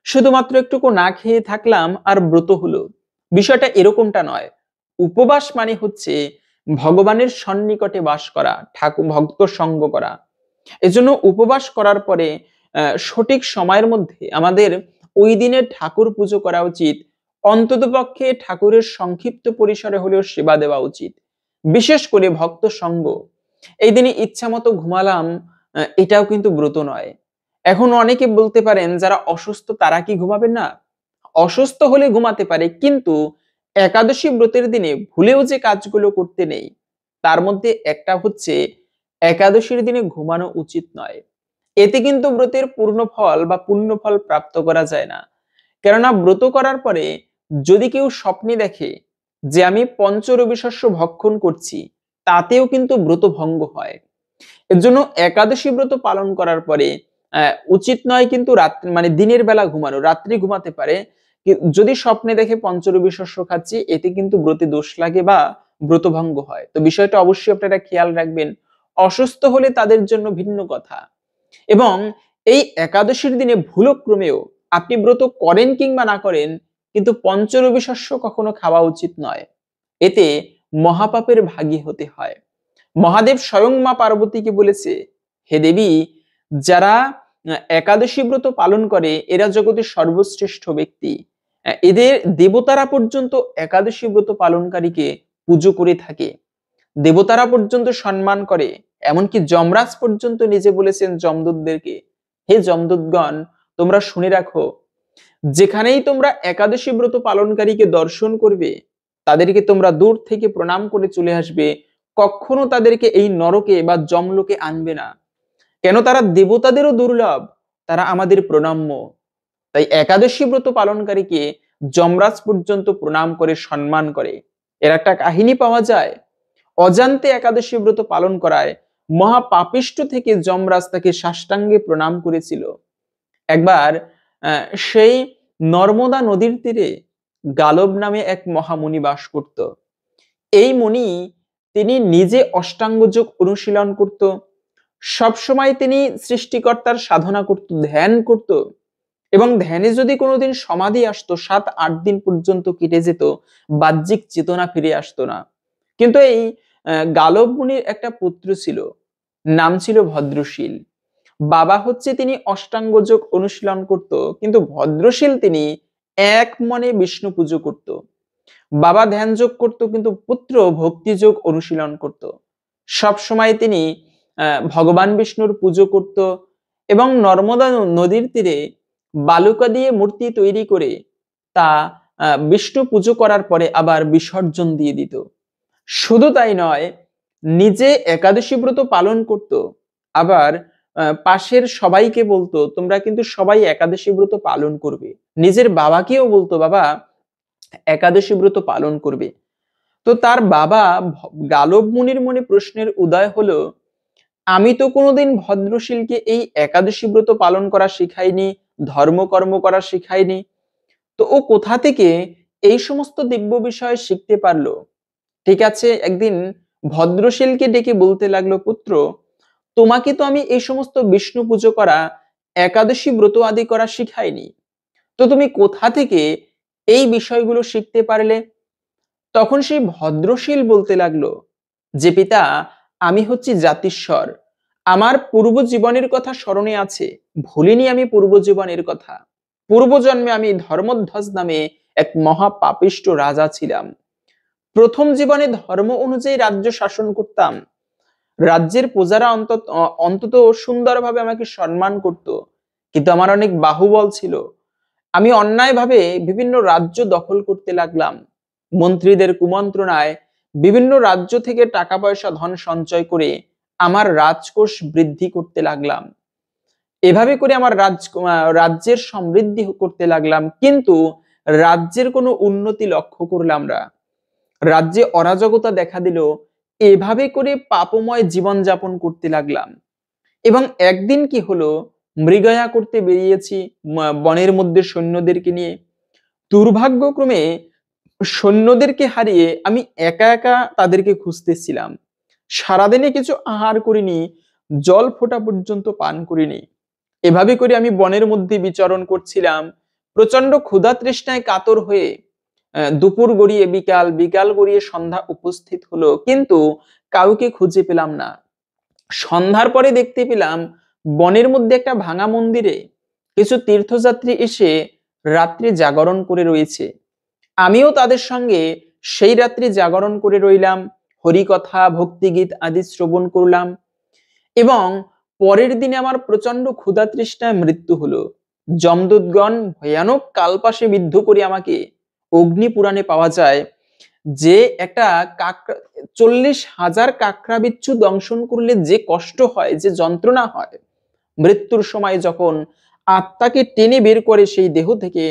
শুধুমাত্র একটুকু না খেয়ে থাকলাম আর ব্রত হলো, বিষয়টা এরকমটা নয়। উপবাস মানে হচ্ছে ভগবানের সন্নিকটে বাস করা, ঠাকুর ভক্ত সঙ্গ করা। এজন্য উপবাস করার পরে সঠিক সময়ের মধ্যে আমাদের ওই দিনের ঠাকুর পুজো করা উচিত। অন্ততপক্ষে ঠাকুরের সংক্ষিপ্ত পরিসরে হলেও সেবা দেওয়া উচিত। বিশেষ করে ভক্ত সঙ্গ। এই দিনে ইচ্ছা মতো ঘুমালাম, এটাও কিন্তু ব্রত নয়। এখন অনেকে বলতে পারেন যারা অসুস্থ তারা কি ঘুমাবেন না? অসুস্থ হলে ঘুমাতে পারে, কিন্তু একাদশী ব্রতের দিনে ভুলেও যে কাজগুলো করতে নেই তার মধ্যে একটা হচ্ছে একাদশীর দিনে ঘুমানো উচিত নয়। এতে কিন্তু ব্রতের পূর্ণ ফল বা পুণ্য ফল প্রাপ্ত করা যায় না। কেননা ব্রত করার পরে যদি কেউ স্বপ্নে দেখে যে আমি পঞ্চরবি শস্য ভক্ষণ করছি, তাতেও কিন্তু ব্রত ভঙ্গ হয়। এর জন্য একাদশী ব্রত পালন করার পরে উচিত নয় কিন্তু রাত্রি মানে দিনের বেলা ঘুমানো, রাত্রি ঘুমাতে পারে। যদি স্বপ্নে দেখে পঞ্চরবি শস্য খাচ্ছি, এতে কিন্তু ব্রতে দোষ লাগে বা ব্রত ভঙ্গ হয়। তো বিষয়টা অবশ্যই আপনারা খেয়াল রাখবেন। অসুস্থ হলে তাদের জন্য ভিন্ন কথা। এবং এই একাদশীর দিনে ভুলক্রমেও আপনি ব্রত করেন কিংবা না করেন, কিন্তু পঞ্চরবি শস্য কখনো খাওয়া উচিত নয়। এতে মহাপাপের ভাগী হতে হয়। মহাদেব স্বয়ং মা পার্বতীকে বলেছে, হে দেবী, যারা একাদশী ব্রত পালন করে এরা জগতের সর্বশ্রেষ্ঠ ব্যক্তি। এদের দেবতারা পর্যন্ত একাদশী ব্রত পালনকারীকে পুজো করে থাকে, দেবতারা পর্যন্ত সম্মান করে। এমনকি যমরাজ পর্যন্ত নিজে বলেছেন যমদূতদেরকে, হে যমদূতগণ, তোমরা শুনে রাখো, যেখানেই তোমরা একাদশী ব্রত পালনকারীকে দর্শন করবে তাদেরকে তোমরা দূর থেকে প্রণাম করে চলে আসবে, কখনো তাদেরকে এই নরকে বা যমলোকে আনবে না। কেন? তারা দেবতাদেরও দুর্লভ, তারা আমাদের প্রণাম্য। তাই একাদশী ব্রত পালনকারীকে যমরাজ পর্যন্ত প্রণাম করে সম্মান করে। এর একটা কাহিনী পাওয়া যায়। অজান্তে একাদশী ব্রত পালন করায় মহাপাপিষ্ঠ থেকে যমরাজ তাকে সাষ্টাঙ্গে প্রণাম করেছিল। একবার সেই নর্মদা নদীর তীরে গালব নামে এক মহামুনি বাস করত। এই মুনি তিনি নিজে অষ্টাঙ্গ যোগ অনুশীলন করত, সবসময় তিনি সৃষ্টিকর্তার সাধনা করত, ধ্যান করত। এবং ধ্যানে যদি কোনোদিন সমাধি আসতো 7-8 দিন পর্যন্ত কেটে যেত, বাহ্যিক চেতনা ফিরে আসতো না। কিন্তু এই গালব মুনির একটা পুত্র ছিল, নাম ছিল ভদ্রশীল। বাবা হচ্ছে তিনি অষ্টাঙ্গ যোগ অনুশীলন করত, কিন্তু ভদ্রশীল তিনি এক মনে বিষ্ণু পুজো করত। বাবা ধ্যান যোগ করত, কিন্তু পুত্র ভক্তি যোগ অনুশীলন করত। সব সময় তিনি ভগবান বিষ্ণুর পুজো করত এবং নর্মদা নদীর তীরে বালুকা দিয়ে মূর্তি তৈরি করে তা বিষ্ণু পুজো করার পরে আবার বিসর্জন দিয়ে দিত। শুধু তাই নয়, নিজে একাদশী ব্রত পালন করত, আবার পাশের সবাইকে বলতো তোমরা কিন্তু সবাই একাদশী ব্রত পালন করবে। নিজের বাবাকেও বলতো বাবা একাদশী ব্রত পালন করবে। তো তার বাবা গালব মুনির মনে প্রশ্নের উদয় হলো, আমি তো কোনোদিন ভদ্রশীলকে এই একাদশী ব্রত পালন করা শিখাইনি, ধর্মকর্ম করা শিখাইনি, তো ও কোথা থেকে এই সমস্ত দিব্য বিষয় শিখতে পারলো? ঠিক আছে, একদিন ভদ্রশীলকে ডেকে বলতে লাগলো, পুত্র, তোমাকে তো আমি এই সমস্ত বিষ্ণু পুজো করা, একাদশী ব্রত আদি করা শিখাইনি, তো তুমি কোথা থেকে এই বিষয়গুলো শিখতে পারলে? তখন সেই ভদ্রশীল বলতে লাগলো যে পিতা, আমি হচ্ছি জাতিস্বর, আমার পূর্ব জীবনের কথা স্মরণে আছে, ভুলিনি আমি পূর্ব জীবনের কথা। পূর্বজন্মে আমি ধর্মধ্বজ নামে এক মহাপাপিষ্ট রাজা ছিলাম। প্রথম জীবনে ধর্ম অনুযায়ী রাজ্য শাসন করতাম, রাজ্যের প্রজারা অন্তত সুন্দরভাবে আমাকে সম্মান করত, কিন্তু আমার অনেক বাহুবল ছিল। আমি অন্যায়ভাবে বিভিন্ন রাজ্য দখল করতে লাগলাম। মন্ত্রীদের কুমন্ত্রণায় বিভিন্ন রাজ্য থেকে টাকা পয়সা ধন সঞ্চয় করে আমার রাজকোষ বৃদ্ধি করতে লাগলাম। এভাবে করে আমার রাজ্যের সমৃদ্ধি করতে লাগলাম, কিন্তু রাজ্যের কোনো উন্নতি লক্ষ্য করলাম না। রাজ্যে অরাজকতা দেখা দিল। এভাবে করে পাপময় জীবন যাপন করতে লাগলাম। এবং একদিন কি হলো, মৃগয়া করতে বেরিয়েছি বনের মধ্যে সৈন্যদেরকে নিয়ে। দুর্ভাগ্যক্রমে সৈন্যদেরকে হারিয়ে আমি একা একা তাদেরকে খুঁজতেছিলাম। সারাদিনে কিছু আহার করিনি, জল ফোঁটা পর্যন্ত পান করিনি। এভাবে করে আমি বনের মধ্যে বিচরণ করছিলাম, প্রচন্ড ক্ষুধা তৃষ্ণায় কাতর হয়ে। দুপুর গড়িয়ে বিকাল, বিকাল গড়িয়ে সন্ধ্যা উপস্থিত হলো, কিন্তু কাউকে খুঁজে পেলাম না। সন্ধ্যার পরে দেখতে পেলাম বনের মধ্যে একটা ভাঙা মন্দিরে কিছু তীর্থযাত্রী এসে রাত্রি জাগরণ করে রয়েছে। আমিও তাদের সঙ্গে সেই রাত্রি জাগরণ করে রইলাম, হরিকথা ভক্তিগীত আদি শ্রবণ করলাম। এবং পরের দিনে আমার প্রচন্ড ক্ষুধা তৃষ্ণায় মৃত্যু হলো। যমদূতগণ ভয়ানক কালপাশে বিদ্ধ করে আমাকে, অগ্নি পুরাণে পাওয়া যায় যে একটা কাকড়া 40,000 কাকড়া বিচ্ছু দংশন করলে যে কষ্ট হয়, যে যন্ত্রণা হয়, মৃত্যুর সময় যখন আত্মাকে টেনে বের করে সেই দেহ থেকে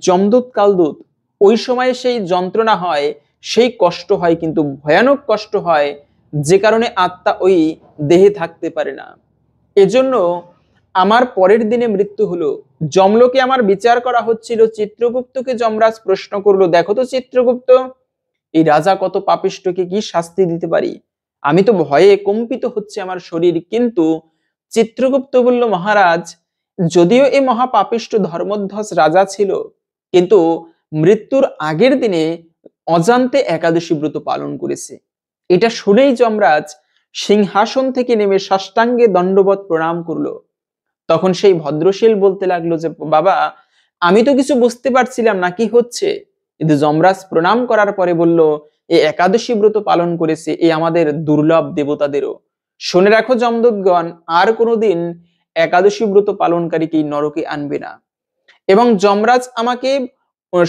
যমদূত কালদূত, ওই সময় সেই যন্ত্রণা হয়, সেই কষ্ট হয়, কিন্তু ভয়ানক কষ্ট হয়, যে কারণে আত্মা ওই দেহে থাকতে পারে না। এজন্য আমার পরের দিনে মৃত্যু হলো। যমলোকে আমার বিচার করা হচ্ছিল। চিত্রগুপ্তকে যমরাজ প্রশ্ন করলো, দেখো তো চিত্রগুপ্ত, এই রাজা কত পাপিষ্ঠকে কি শাস্তি দিতে পারি? আমি তো ভয়ে কম্পিত হচ্ছে আমার শরীর। কিন্তু চিত্রগুপ্ত বলল, মহারাজ, যদিও এই মহাপাপিষ্ঠ ধর্মধ্বজ রাজা ছিল, কিন্তু মৃত্যুর আগের দিনে অজান্তে একাদশী ব্রত পালন করেছে। এটা শুনেই যমরাজ সিংহাসন থেকে নেমে সাষ্টাঙ্গে দণ্ডবত প্রণাম করলো। তখন সেই ভদ্রশীল বলতে লাগলো যে, বাবা, আমি তো কিছু বুঝতে পারছিলাম না কি হচ্ছে। কিন্তু যমরাজ প্রণাম করার পরে বলল, এই একাদশী ব্রত পালন করেছে এ আমাদের দুর্লভ দেবতাদেরও। শুনে রাখো যমদূতগণ, আর কোনোদিন একাদশী ব্রত পালনকারীকে নরকে আনবে না। এবং যমরাজ আমাকে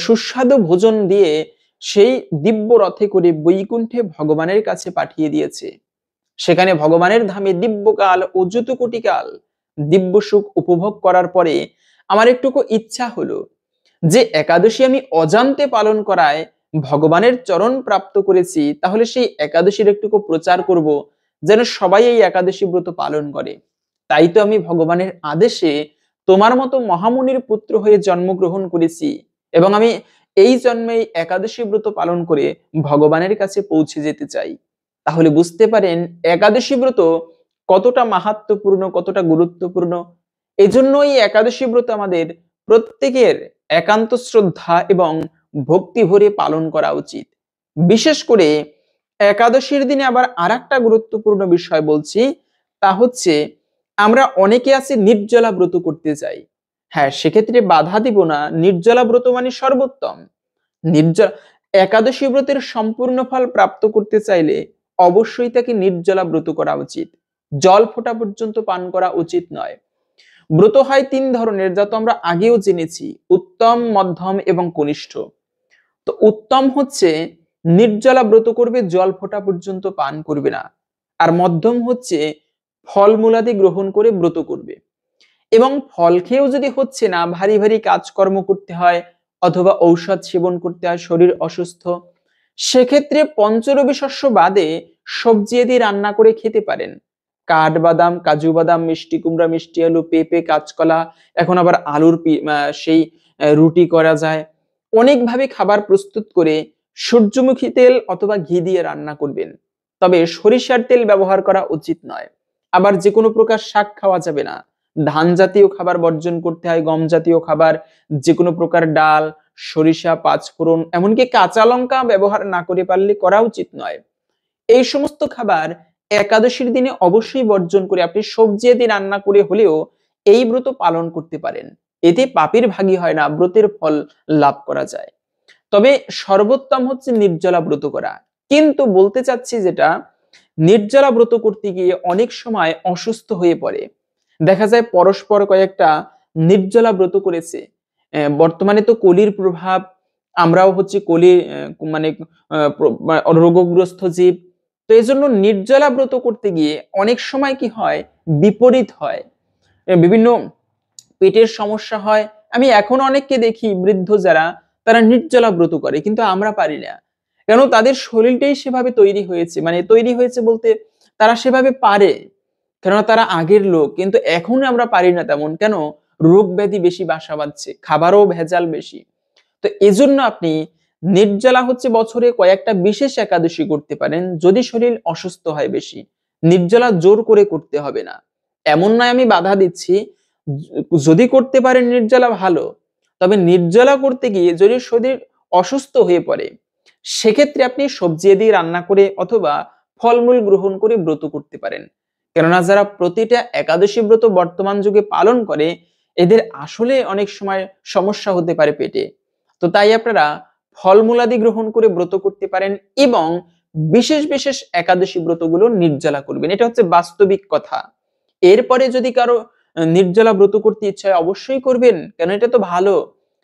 সুস্বাদু ভোজন দিয়ে সেই দিব্য রথে করে বৈকুণ্ঠে ভগবানের কাছে পাঠিয়ে দিয়েছে। সেখানে ভগবানের ধামে দিব্যকাল ও যুতকোটিকাল দিব্য সুখ উপভোগ করার পরে আমার একটুকু ইচ্ছা হলো যে একাদশী আমি অজান্তে পালন করায় ভগবানের চরণ প্রাপ্ত করেছি, তাহলে সেই একাদশীর একটুকু প্রচার করব, যেন সবাই এই একাদশী ব্রত পালন করে। তাই তো আমি ভগবানের আদেশে তোমার মতো মহামুনির পুত্র হয়ে জন্মগ্রহণ করেছি, এবং আমি এই জন্মে একাদশী ব্রত পালন করে ভগবানের কাছে পৌঁছে যেতে চাই। তাহলে বুঝতে পারেন একাদশী ব্রত কতটা মাহাত্ম্যপূর্ণ, কতটা গুরুত্বপূর্ণ। এজন্য এই একাদশী ব্রত আমাদের প্রত্যেকের একান্ত শ্রদ্ধা এবং ভক্তি ভরে পালন করা উচিত। বিশেষ করে একাদশীর দিনে আবার আরেকটা গুরুত্বপূর্ণ বিষয় বলছি, তা হচ্ছে আমরা অনেকে আছে নির্জলা ব্রত করতে চাই। হ্যাঁ, সেক্ষেত্রে বাধা দিব না, নির্জলা ব্রত মানে সর্বোত্তম। নির্জলা একাদশী ব্রতের সম্পূর্ণ ফল প্রাপ্ত করতে চাইলে অবশ্যই তাকে নির্জলা ব্রত করা উচিত। জল ফোঁটা পর্যন্ত পান করা উচিত নয়। ব্রত হয় 3 ধরনের, যা তো আমরা আগেও জেনেছি, উত্তম, মধ্যম এবং কনিষ্ঠ। তো উত্তম হচ্ছে নির্জলা ব্রত করবে, জল ফোঁটা পর্যন্ত পান করবে না। আর মধ্যম হচ্ছে ফলমূলাদি গ্রহণ করে ব্রত করবে। এবং ফল খেয়েও যদি হচ্ছে না, ভারী ভারী কাজকর্ম করতে হয় অথবা ঔষধ সেবন করতে হয়, শরীর অসুস্থ, সেক্ষেত্রে পঞ্চরবি শস্য বাদে সবজি দিয়ে রান্না করে খেতে পারেন। কাঠবাদাম, কাজু বাদাম, মিষ্টি কুমড়া, মিষ্টি আলু, পেঁপে, কাঁচকলা, এখন আবার আলুর সেই রুটি করা যায়। অনেকভাবে খাবার প্রস্তুত করে সূর্যমুখী তেল অথবা ঘি দিয়ে রান্না করবেন। তবে সরিষার তেল ব্যবহার করা উচিত নয়। আবার যে কোনো প্রকার শাক খাওয়া যাবে না। ধান জাতীয় খাবার বর্জন করতে হয়, গম জাতীয় খাবার, যে কোনো প্রকার ডাল, সরিষা, পাঁচফোড়ন, এমনকি কাঁচা লঙ্কা ব্যবহার না করে পারলে করা উচিত নয়। এই সমস্ত খাবার একাদশীর দিনে অবশ্যই বর্জন করে আপনি সবজি দিয়ে রান্না করে হলেও এই ব্রত পালন করতে পারেন। এতে পাপের ভাগী হয় না, ব্রতের ফল লাভ করা যায়। তবে সর্বোত্তম হচ্ছে নির্জলা ব্রত করা। কিন্তু বলতে চাচ্ছি যেটা, নির্জলা ব্রত করতে গিয়ে অনেক সময় অসুস্থ হয়ে পড়ে। দেখা যায় পরস্পর কয়েকটা নির্জলা ব্রত করেছে। বর্তমানে তো কলির প্রভাব, আমরাও হচ্ছে কলির মানে রোগগ্রস্ত জীব। তো এই জন্য নির্জলা ব্রত করতে গিয়ে অনেক সময় কি হয়, বিপরীত হয়, বিভিন্ন পেটের সমস্যা হয়। আমি এখন অনেককে দেখি বৃদ্ধ যারা, তারা নির্জলা ব্রত করে, কিন্তু আমরা পারি না। কেন? তাদের শরীরটাই সেভাবে তৈরি হয়েছে, মানে তৈরি হয়েছে বলতে তারা সেভাবে পারে, কেননা তারা আগের লোক। কিন্তু এখন আমরা পারি না তেমন। কেন? রোগ ব্যাধি বেশি বাসা বাঁধছে, খাবারও ভেজাল বেশি। তো এজন্য আপনি নির্জলা হচ্ছে বছরে কয়েকটা বিশেষ একাদশী করতে পারেন যদি শরীর অসুস্থ হয় বেশি। নির্জলা জোর করে করতে হবে না, এমন নয় আমি বাধা দিচ্ছি। যদি করতে পারেন নির্জলা ভালো, তবে নির্জলা করতে গিয়ে যদি শরীর অসুস্থ হয়ে পড়ে, সেক্ষেত্রে আপনি সবজি দিয়ে রান্না করে অথবা ফলমূল গ্রহণ করে ব্রত করতে পারেন। কেননা যারা প্রতিটা একাদশী ব্রত বর্তমান যুগে পালন করে, এদের আসলে অনেক সময় সমস্যা হতে পারে পেটে। তো তাই আপনারা ফলমূলাদি গ্রহণ করে ব্রত করতে পারেন এবং বিশেষ বিশেষ একাদশী ব্রতগুলো নির্জলা করবেন। এটা হচ্ছে বাস্তবিক কথা। এরপরে যদি কারো নির্জলা ব্রত করতে ইচ্ছা হয় অবশ্যই করবেন, কেন এটা তো ভালো।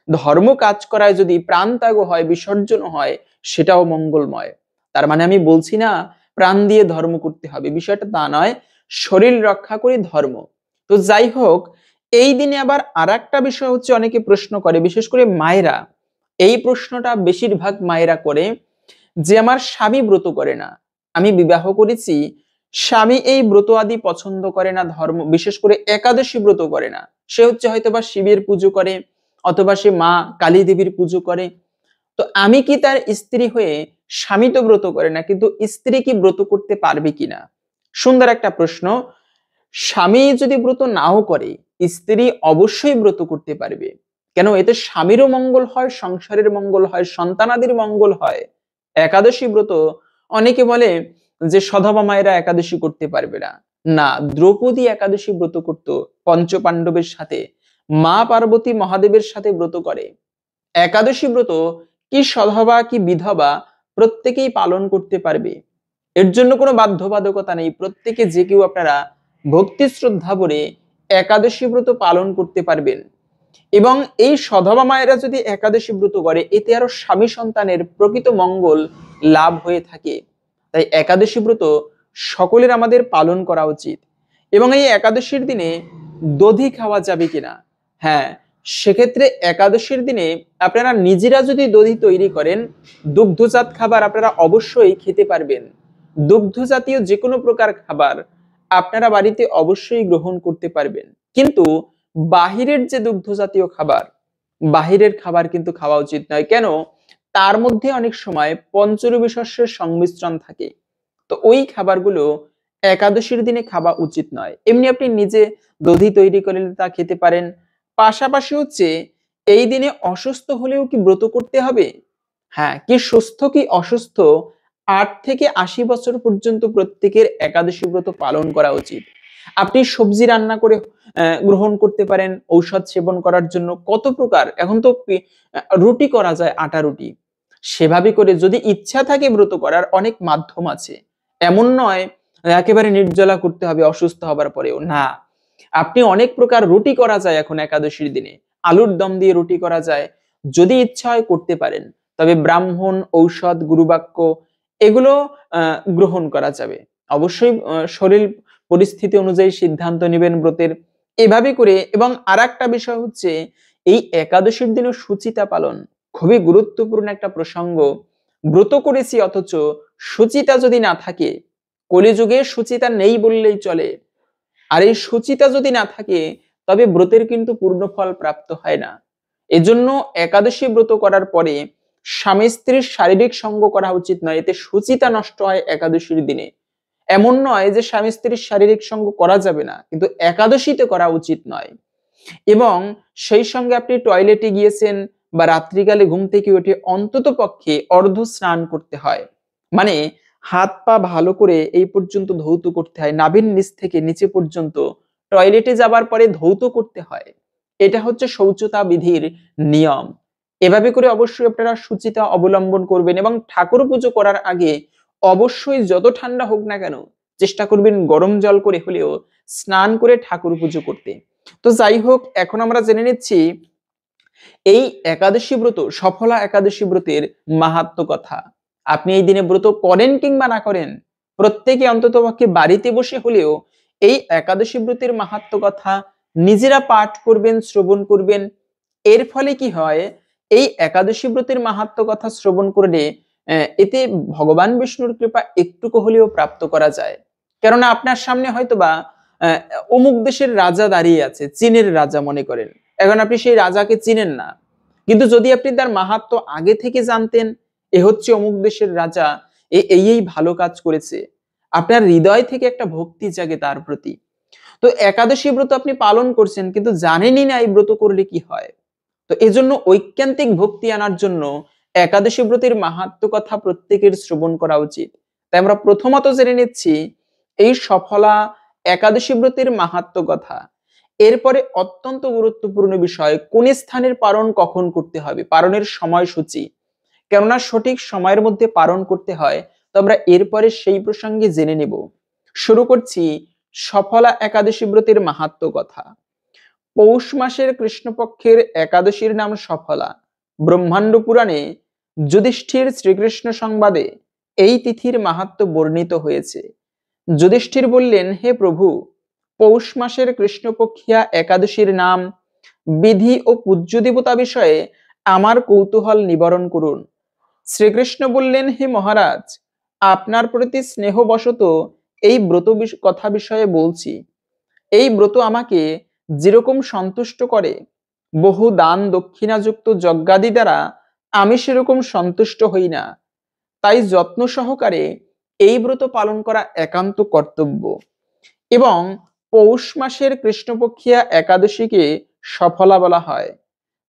ধর্ম কাজ করায় যদি প্রাণ ত্যাগ হয়, বিসর্জন হয়, সেটাও মঙ্গলময়। তার মানে আমি বলছি না প্রাণ দিয়ে ধর্ম করতে হবে, বিষয়টা তা নয়। শরীর রক্ষা করে ধর্ম। তো যাই হোক, এই দিনে আবার আরেকটা বিষয় হচ্ছে, অনেকে প্রশ্ন করে, বিশেষ করে মায়েরা, এই প্রশ্নটা বেশিরভাগ মায়েরা করে যে আমার স্বামী ব্রত করে না, আমি বিবাহ করেছি, স্বামী এই ব্রত আদি পছন্দ করে না, ধর্ম বিশেষ করে একাদশী ব্রত করে না। সে হচ্ছে হয়তোবা শিবের পুজো করে অথবা সে মা কালী দেবীর পুজো করে। তো আমি কি তার স্ত্রী হয়ে, স্বামী তো ব্রত করে না, কিন্তু স্ত্রী কি ব্রত করতে পারবে কিনা? সুন্দর একটা প্রশ্ন। স্বামী যদি ব্রত নাও করে, স্ত্রী অবশ্যই ব্রত করতে পারবে। কেন? এতে স্বামীরও মঙ্গল হয়, সংসারের মঙ্গল হয়, সন্তানাদির মঙ্গল হয়। একাদশী ব্রত, অনেকে বলে যে সধবা মায়েরা একাদশী করতে পারবে না। না, দ্রৌপদী একাদশী ব্রত করত পঞ্চ পাণ্ডবের সাথে, মা পার্বতী মহাদেবের সাথে ব্রত করে। একাদশী ব্রত কি সধবা কি বিধবা প্রত্যেকেই পালন করতে পারবে, এর জন্য কোনো বাধ্যবাধকতা নেই। প্রত্যেকে যে কেউ আপনারা ভক্তি শ্রদ্ধা ভরে একাদশী ব্রত পালন করতে পারবেন। এবং এই সধবা মায়েরা যদি একাদশী ব্রত করে, এতে আরো স্বামী সন্তানের প্রকৃত মঙ্গল লাভ হয়ে থাকে। তাই একাদশী ব্রত সকলের আমাদের পালন করা উচিত। এবং এই একাদশীর দিনে দধি খাওয়া যাবে কিনা? হ্যাঁ, সেক্ষেত্রে একাদশীর দিনে আপনারা নিজেরা যদি দধি তৈরি করেন, দুগ্ধজাত খাবার আপনারা অবশ্যই খেতে পারবেন। দুগ্ধ জাতীয় যে কোনো প্রকার খাবার আপনারা বাড়িতে অবশ্যই গ্রহণ করতে পারবেন। কিন্তু বাহিরের যে দুগ্ধ জাতীয় খাবার, বাহিরের খাবার কিন্তু খাওয়া উচিত নয়। কেন? তার মধ্যে অনেক সময় পঞ্চরবি শস্যের সংমিশ্রণ থাকে। তো ওই খাবারগুলো একাদশীর দিনে খাওয়া উচিত নয়। এমনি আপনি নিজে দধি তৈরি করে তা খেতে পারেন। পাশাপাশি হচ্ছে, এই দিনে অসুস্থ হলেও কি ব্রত করতে হবে? হ্যাঁ, কি সুস্থ কি অসুস্থ, ৮ থেকে ৮০ বছর পর্যন্ত প্রত্যেকের একাদশী ব্রত পালন করা উচিত। আপনি সবজি রান্না করে গ্রহণ করতে পারেন ঔষধ সেবন করার জন্য। কত প্রকার এখন তো রুটি করা যায়, আটা রুটি। সেভাবে করে যদি ইচ্ছা থাকে ব্রত করার, অনেক মাধ্যম আছে। এমন নয় একেবারে নির্জলা করতে হবে অসুস্থ হবার পরেও, না। আপনি অনেক প্রকার রুটি করা যায় এখন একাদশীর দিনে, আলুর দম দিয়ে রুটি করা যায়। যদি ইচ্ছা হয় করতে পারেন। তবে ব্রাহ্মণ, ঔষধ, গুরুবাক্য এগুলো গ্রহণ করা যাবে। অবশ্যই শরীর পরিস্থিতি অনুযায়ী সিদ্ধান্ত নেবেন ব্রতের। এভাবে করে। এবং আরেকটা বিষয় হচ্ছে, এই একাদশীর দিনে সুচিতা পালন খুবই গুরুত্বপূর্ণ একটা প্রসঙ্গ। ব্রত করেছি অথচ সুচিতা যদি না থাকে, কলিযুগে সুচিতা নেই বললেই চলে। আর এই সুচিতা যদি না থাকে, তবে ব্রতের কিন্তু পূর্ণ ফল প্রাপ্ত হয় না। এজন্য একাদশী ব্রত করার পরে স্বামী স্ত্রীর শারীরিক সঙ্গ করা উচিত নয়, এতে সুচিতা নষ্ট হয় একাদশীর দিনে। এমন নয় যে স্বামী স্ত্রীর শারীরিক সঙ্গ করা যাবে না, কিন্তু একাদশীতে করা উচিত নয়। এবং সেই সঙ্গে আপনি টয়লেটে গিয়েছেন বা রাত্রিকালে ঘুম থেকে উঠে অন্তত পক্ষে অর্ধ স্নান করতে হয়। মানে হাত পা ভালো করে এই পর্যন্ত ধৌত করতে হয়, নাভির নিচ থেকে নিচে পর্যন্ত টয়লেটে যাবার পরে ধৌত করতে হয়। এটা হচ্ছে শৌচতা বিধির নিয়ম। এভাবে করে অবশ্যই আপনারা সুচিতা অবলম্বন করবেন। এবং ঠাকুর পুজো করার আগে অবশ্যই যত ঠান্ডা হোক না কেন চেষ্টা করবেন গরম জল করে হলেও স্নান করে ঠাকুর পুজো করতে। তো যাই হোক, এখন আমরা জেনে নিচ্ছি এই একাদশী ব্রত, সফলা একাদশী ব্রতের মাহাত্ম্য কথা। আপনি এই দিনে ব্রত করেন কিংবা না করেন, প্রত্যেকে অন্ততপক্ষে বাড়িতে বসে হলেও এই একাদশী ব্রতের মাহাত্ম্য কথা নিজেরা পাঠ করবেন, শ্রবণ করবেন। এর ফলে কি হয়, এই একাদশী ব্রতের মাহাত্ম্য কথা শ্রবণ করলে এতে ভগবান বিষ্ণুর কৃপা একটুকু হলেও প্রাপ্ত করা যায়। কেননা আপনার সামনে হয়তোবা আহ, অমুক দেশের রাজা দাঁড়িয়ে আছে, চীনের রাজা মনে করেন, এখন আপনি সেই রাজাকে চিনেন না, কিন্তু যদি আপনি তার মাহাত্ম্য আগে থেকে জানতেন, এ হচ্ছে অমুক দেশের রাজা, এই ভালো কাজ করেছে, আপনার হৃদয় থেকে একটা ভক্তি জাগে তার প্রতি। তো একাদশী ব্রত আপনি পালন করছেন কিন্তু জানেনই না এই ব্রত করলে কি হয়। তো এজন্য ঐকান্তিক ভক্তি আনার জন্য একাদশী ব্রতের মাহাত্ম্য কথা প্রত্যেকের শ্রবণ করা উচিত। তাই আমরা প্রথমত জেনে নিচ্ছি এই সফলা একাদশী ব্রতের মাহাত্ম্য কথা। এরপরে অত্যন্ত গুরুত্বপূর্ণ বিষয়, কোন স্থানের পালন কখন করতে হবে, পালনের সময়সূচি, কেননা সঠিক সময়ের মধ্যে পালন করতে হয়। তো আমরা এরপরে সেই প্রসঙ্গে জেনে নেব। শুরু করছি সফলা একাদশী ব্রতের মাহাত্ম্য কথা। পৌষ মাসের কৃষ্ণপক্ষের একাদশীর নাম সফলা। ব্রহ্মাণ্ড পুরাণে যুধিষ্ঠির শ্রীকৃষ্ণ সংবাদে এই তিথির মাহাত্ম্য বর্ণিত হয়েছে। যুধিষ্ঠির বললেন, হে প্রভু, পৌষ মাসের কৃষ্ণপক্ষিয়া একাদশীর নাম, বিধি ও পূজ্য দেবতা বিষয়ে আমার কৌতূহল নিবারণ করুন। শ্রীকৃষ্ণ বললেন, হে মহারাজ, আপনার প্রতি স্নেহবশত এই ব্রত কথা বিষয়ে বলছি। এই ব্রত আমাকে যেরকম সন্তুষ্ট করে, বহু দান দক্ষিণাযুক্ত যজ্ঞাদি দ্বারা আমি সেরকম সন্তুষ্ট হই না। তাই যত্ন সহকারে এই ব্রত পালন করা একান্ত কর্তব্য। এবং পৌষ মাসের কৃষ্ণপক্ষিয়া একাদশীকে সফলা বলা হয়।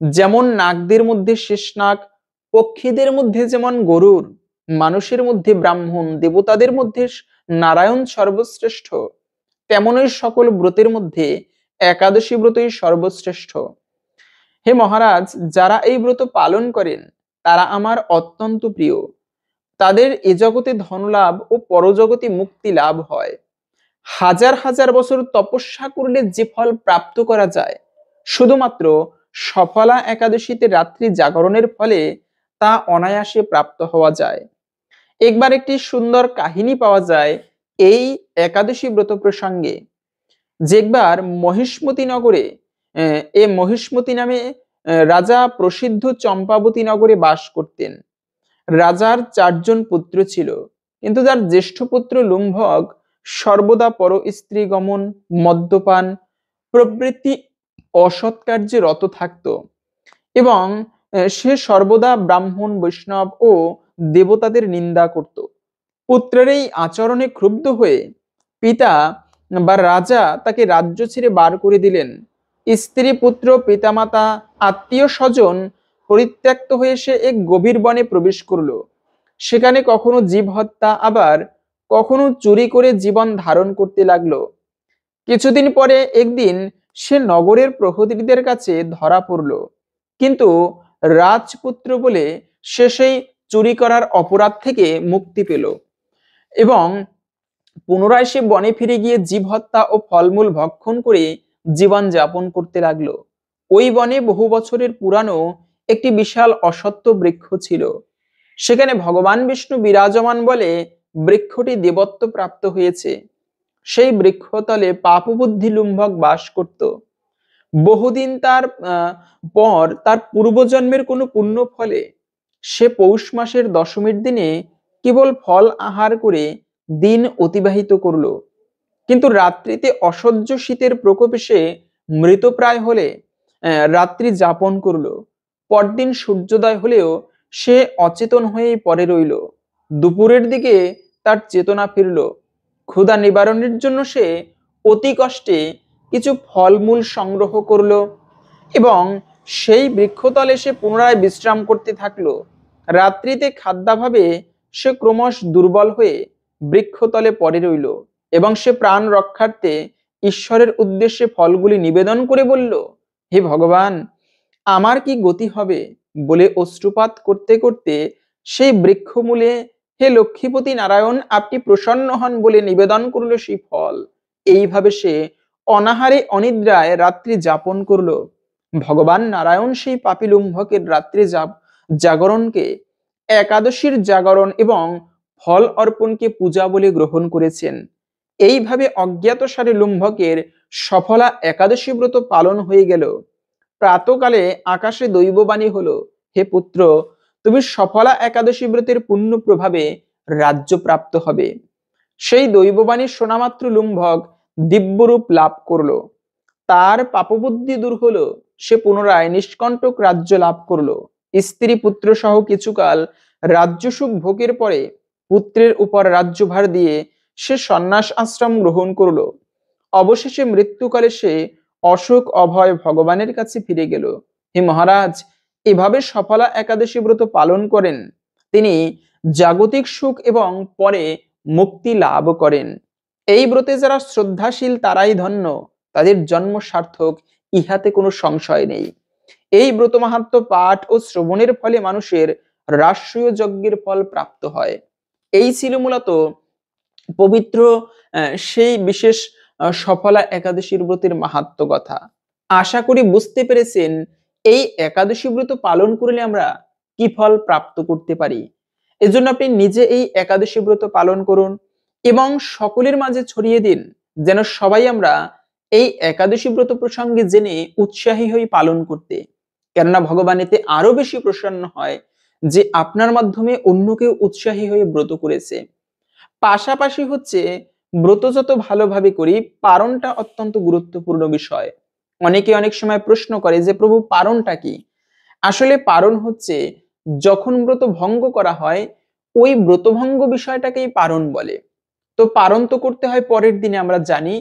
যেমন নাগদের মধ্যে শেষ নাগ, পক্ষীদের মধ্যে যেমন গরুর, মানুষের মধ্যে ব্রাহ্মণ, দেবতাদের মধ্যে নারায়ণ সর্বশ্রেষ্ঠ, তেমনই সকল ব্রতের মধ্যে একাদশী ব্রতই সর্বশ্রেষ্ঠ। হে মহারাজ, যারা এই ব্রত পালন করেন তারা আমার অত্যন্ত প্রিয়। তাদের এ জগতে ধনলাভ ও পরজগতে মুক্তি লাভ হয়। হাজার হাজার বছর তপস্যা করলে যে ফল প্রাপ্ত করা যায়, শুধুমাত্র সফলা একাদশীতে রাত্রি জাগরণের ফলে তা অনায়াসে প্রাপ্ত হওয়া যায়। একবার একটি সুন্দর কাহিনী পাওয়া যায় এই একাদশী ব্রত প্রসঙ্গে। যেকবার মহিষ্মতি নগরে, এ মহিষ্মতি নামে রাজা প্রসিদ্ধ চম্পাবতী নগরে বাস করতেন। রাজার 4 জন পুত্র ছিল, কিন্তু তার জ্যেষ্ঠ পুত্র লুম্ভক সর্বদা পর স্ত্রী গমন, মদ্যপান প্রভৃতি অসৎ কার্যে রত থাকত এবং সে সর্বদা ব্রাহ্মণ, বৈষ্ণব ও দেবতাদের নিন্দা করত। পুত্রের এই আচরণে ক্ষুব্ধ হয়ে পিতা বা রাজা তাকে রাজ্য ছেড়ে বার করে দিলেন। স্ত্রী, পুত্র, পিতামাতা, আত্মীয় স্বজন পরিত্যক্ত হয়ে সে এক গভীর বনে প্রবেশ করলো। সেখানে কখনো জীব হত্যা, আবার কখনো চুরি করে জীবন ধারণ করতে লাগলো। কিছুদিন পরে একদিন সে নগরের প্রহরীদের কাছে ধরা পড়ল, কিন্তু রাজপুত্র বলে সে সেই চুরি করার অপরাধ থেকে মুক্তি পেল এবং পুনরায় সে বনে ফিরে গিয়ে জীব হত্যা ও ফলমূল ভক্ষণ করে জীবন যাপন করতে লাগলো। ওই বনে বহু বছরের পুরানো একটি বিশাল অশ্বত্থ বৃক্ষ ছিল। সেখানে ভগবান বিষ্ণু বিরাজমান বলে বৃক্ষটি দেবত্ব প্রাপ্ত হয়েছে। সেই বৃক্ষতলে পাপবুদ্ধি লুম্ভক বাস করত। বহুদিন পর তার পূর্বজন্মের কোনো পুণ্য ফলে সে পৌষ মাসের দশমীর দিনে কেবল ফল আহার করে দিন অতিবাহিত করলো। কিন্তু রাত্রিতে অসহ্য শীতের প্রকোপে সে মৃতপ্রায় হলে রাত্রি যাপন করলো। পরদিন সূর্যোদয় হলেও সে অচেতন হয়েই পড়ে রইল। দুপুরের দিকে তার চেতনা ফিরল। ক্ষুধা নিবারণের জন্য সে অতি কষ্টে কিছু ফলমূল সংগ্রহ করলো এবং সেই বৃক্ষতলে সে পুনরায় বিশ্রাম করতে থাকলো। রাত্রিতে খাদ্যাভাবে সে ক্রমশ দুর্বল হয়ে বৃক্ষতলে পড়ে রইল এবং সে প্রাণ রক্ষার্থে ঈশ্বরের উদ্দেশ্যে ফলগুলি নিবেদন করে বলল, হে ভগবান, আমার কি গতি হবে বলে অশ্রুপাত করতে করতে সেই বৃক্ষমূলে হে লক্ষ্মীপতি নারায়ণ, আপনি প্রসন্ন হন বলে নিবেদন করল সেই ফল। এইভাবে সে অনাহারে অনিদ্রায় রাত্রি যাপন করল। ভগবান নারায়ণ সেই পাপী লুম্ভকের রাত্রি জাগরণকে একাদশীর জাগরণ এবং ফল অর্পণকে পূজা বলে গ্রহণ করেছেন। এইভাবে অজ্ঞাতসারে লুম্ভকের সফলা একাদশী ব্রত পালন হয়ে গেল। প্রাতকালে আকাশে দৈববাণী হলো, হে পুত্র, তুমি সফলা একাদশী ব্রতের পুণ্য প্রভাবে রাজ্য প্রাপ্ত হবে। সেই দৈববাণী শোনামাত্র লুম্ভক দিব্যরূপ লাভ করলো। তার পাপবুদ্ধি দূর হলো। সে পুনরায় নিষ্কণ্টক রাজ্য লাভ করলো। স্ত্রী পুত্র সহ কিছুকাল রাজ্যসুখ ভোগের পরে পুত্রের উপর রাজ্যভার দিয়ে সে সন্ন্যাস আশ্রম গ্রহণ করলো। অবশেষে মৃত্যুকালে সে অশোক অভয় ভগবানের কাছে ফিরে গেল। হে মহারাজ, এভাবে সফলা একাদশী ব্রত পালন করেন তিনি জাগতিক সুখ এবং পরে মুক্তি লাভ করেন। এই ব্রতে যারা শ্রদ্ধাশীল তারাই ধন্য, তাদের জন্ম সার্থক, ইহাতে কোনো সংশয় নেই। এই ব্রত মাহাত্ম্য পাঠ ও শ্রবণের ফলে মানুষের রাষ্ট্রীয় যজ্ঞের ফল প্রাপ্ত হয়। এই ছিল মূলত পবিত্র সেই বিশেষ সফলা একাদশীর ব্রতের মাহাত্ম্য কথা। আশা করি বুঝতে পেরেছেন এই একাদশী ব্রত পালন করলে আমরা কি ফল প্রাপ্ত করতে পারি। এজন্য আপনি নিজে এই একাদশী ব্রত পালন করুন এবং সকলের মাঝে ছড়িয়ে দিন, যেন সবাই আমরা এই একাদশী ব্রত প্রসঙ্গে জেনে উৎসাহী হয়ে পালন করতে। কেননা ভগবান এতে আরো বেশি প্রসন্ন হয় যে আপনার মাধ্যমে অন্য কেউ উৎসাহী হয়ে ব্রত করেছে। পাশাপাশি হচ্ছে ব্রত যত ভালোভাবে করি, পারণটা অত্যন্ত গুরুত্বপূর্ণ বিষয়। অনেকে অনেক সময় প্রশ্ন করে যে প্রভু পারণটা কি। আসলে পারণ হচ্ছে যখন ব্রত ভঙ্গ করা হয়, ওই ব্রতভঙ্গ বিষয়টাকেই পারণ বলে। তো পারণ তো করতে হয় পরের দিনে আমরা জানি,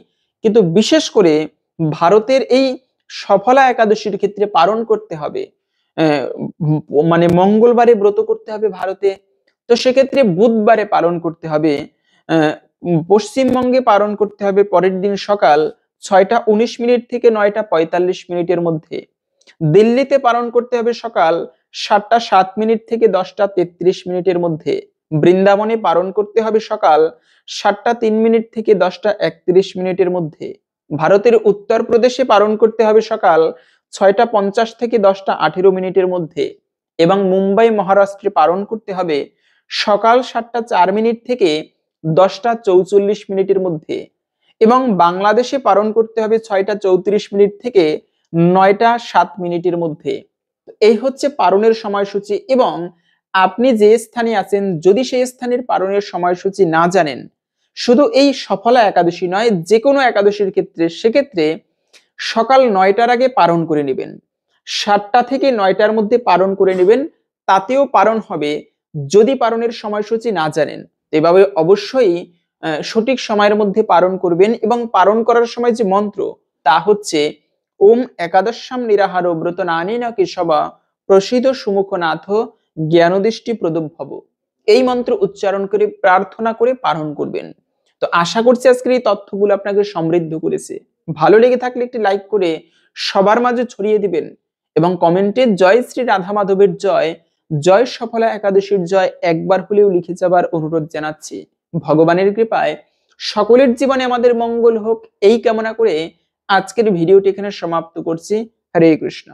কিন্তু বিশেষ করে ভারতের এই সফলা একাদশীর ক্ষেত্রে পারণ করতে হবে মানে মঙ্গলবারে ব্রত করতে হবে ভারতে। তো সেক্ষেত্রে বুধবারে পালন করতে হবে। পশ্চিমবঙ্গে পালন করতে হবে পরের দিন সকাল 6টা 19 মিনিট থেকে 9টা 45 মিনিটের মধ্যে। দিল্লিতে পালন করতে হবে সকাল 7টা 7 মিনিট থেকে 10টা 33 মিনিটের মধ্যে। বৃন্দাবনে পালন করতে হবে সকাল 7টা 3 মিনিট থেকে 10টা 31 মিনিটের মধ্যে। ভারতের উত্তরপ্রদেশে পালন করতে হবে সকাল 6টা 50 থেকে 10টা 18 মিনিটের মধ্যে। এবং মুম্বাই মহারাষ্ট্রে পালন করতে হবে সকাল 7টা 4 মিনিট থেকে 10টা 44 মিনিটের মধ্যে। এবং বাংলাদেশে পালন করতে হবে 6টা 34 মিনিট থেকে 9টা 7 মিনিটের মধ্যে। এই হচ্ছে পালনের সময়সূচি। এবং আপনি যে স্থানে আছেন, যদি সেই স্থানের পালনের সময়সূচি না জানেন, শুধু এই সফলা একাদশী নয়, যে কোনো একাদশীর ক্ষেত্রে সেক্ষেত্রে সকাল 9টার আগে পালন করে নেবেন, 7টা থেকে 9টার মধ্যে পালন করে নেবেন, তাতেও পালন হবে যদি পালনের সময়সূচি না জানেন। এভাবে অবশ্যই সঠিক সময়ের মধ্যে পালন করবেন। এবং পালন করার সময় যে মন্ত্র, তা হচ্ছে ওম একাদশাম নিরাহার ব্রত নানেন কেশব প্রসিদ সুমুখনাথ জ্ঞানদৃষ্টি প্রদুভব। এই মন্ত্র উচ্চারণ করে প্রার্থনা করে পালন করবেন। তো আশা করছি আজকের এই তথ্যগুলো আপনাকে সমৃদ্ধ করেছে। ভালো লেগে থাকলে একটি লাইক করে সবার মাঝে ছড়িয়ে দিবেন এবং কমেন্টে জয় শ্রী রাধা মাধবের জয়, জয় সফলা একাদশীর জয় একবার হলেও লিখে যাবার অনুরোধ জানাচ্ছি। ভগবানের কৃপায় সকলের জীবনে আমাদের মঙ্গল হোক, এই কামনা করে আজকের ভিডিওটি এখানে সমাপ্ত করছি। হরে কৃষ্ণ।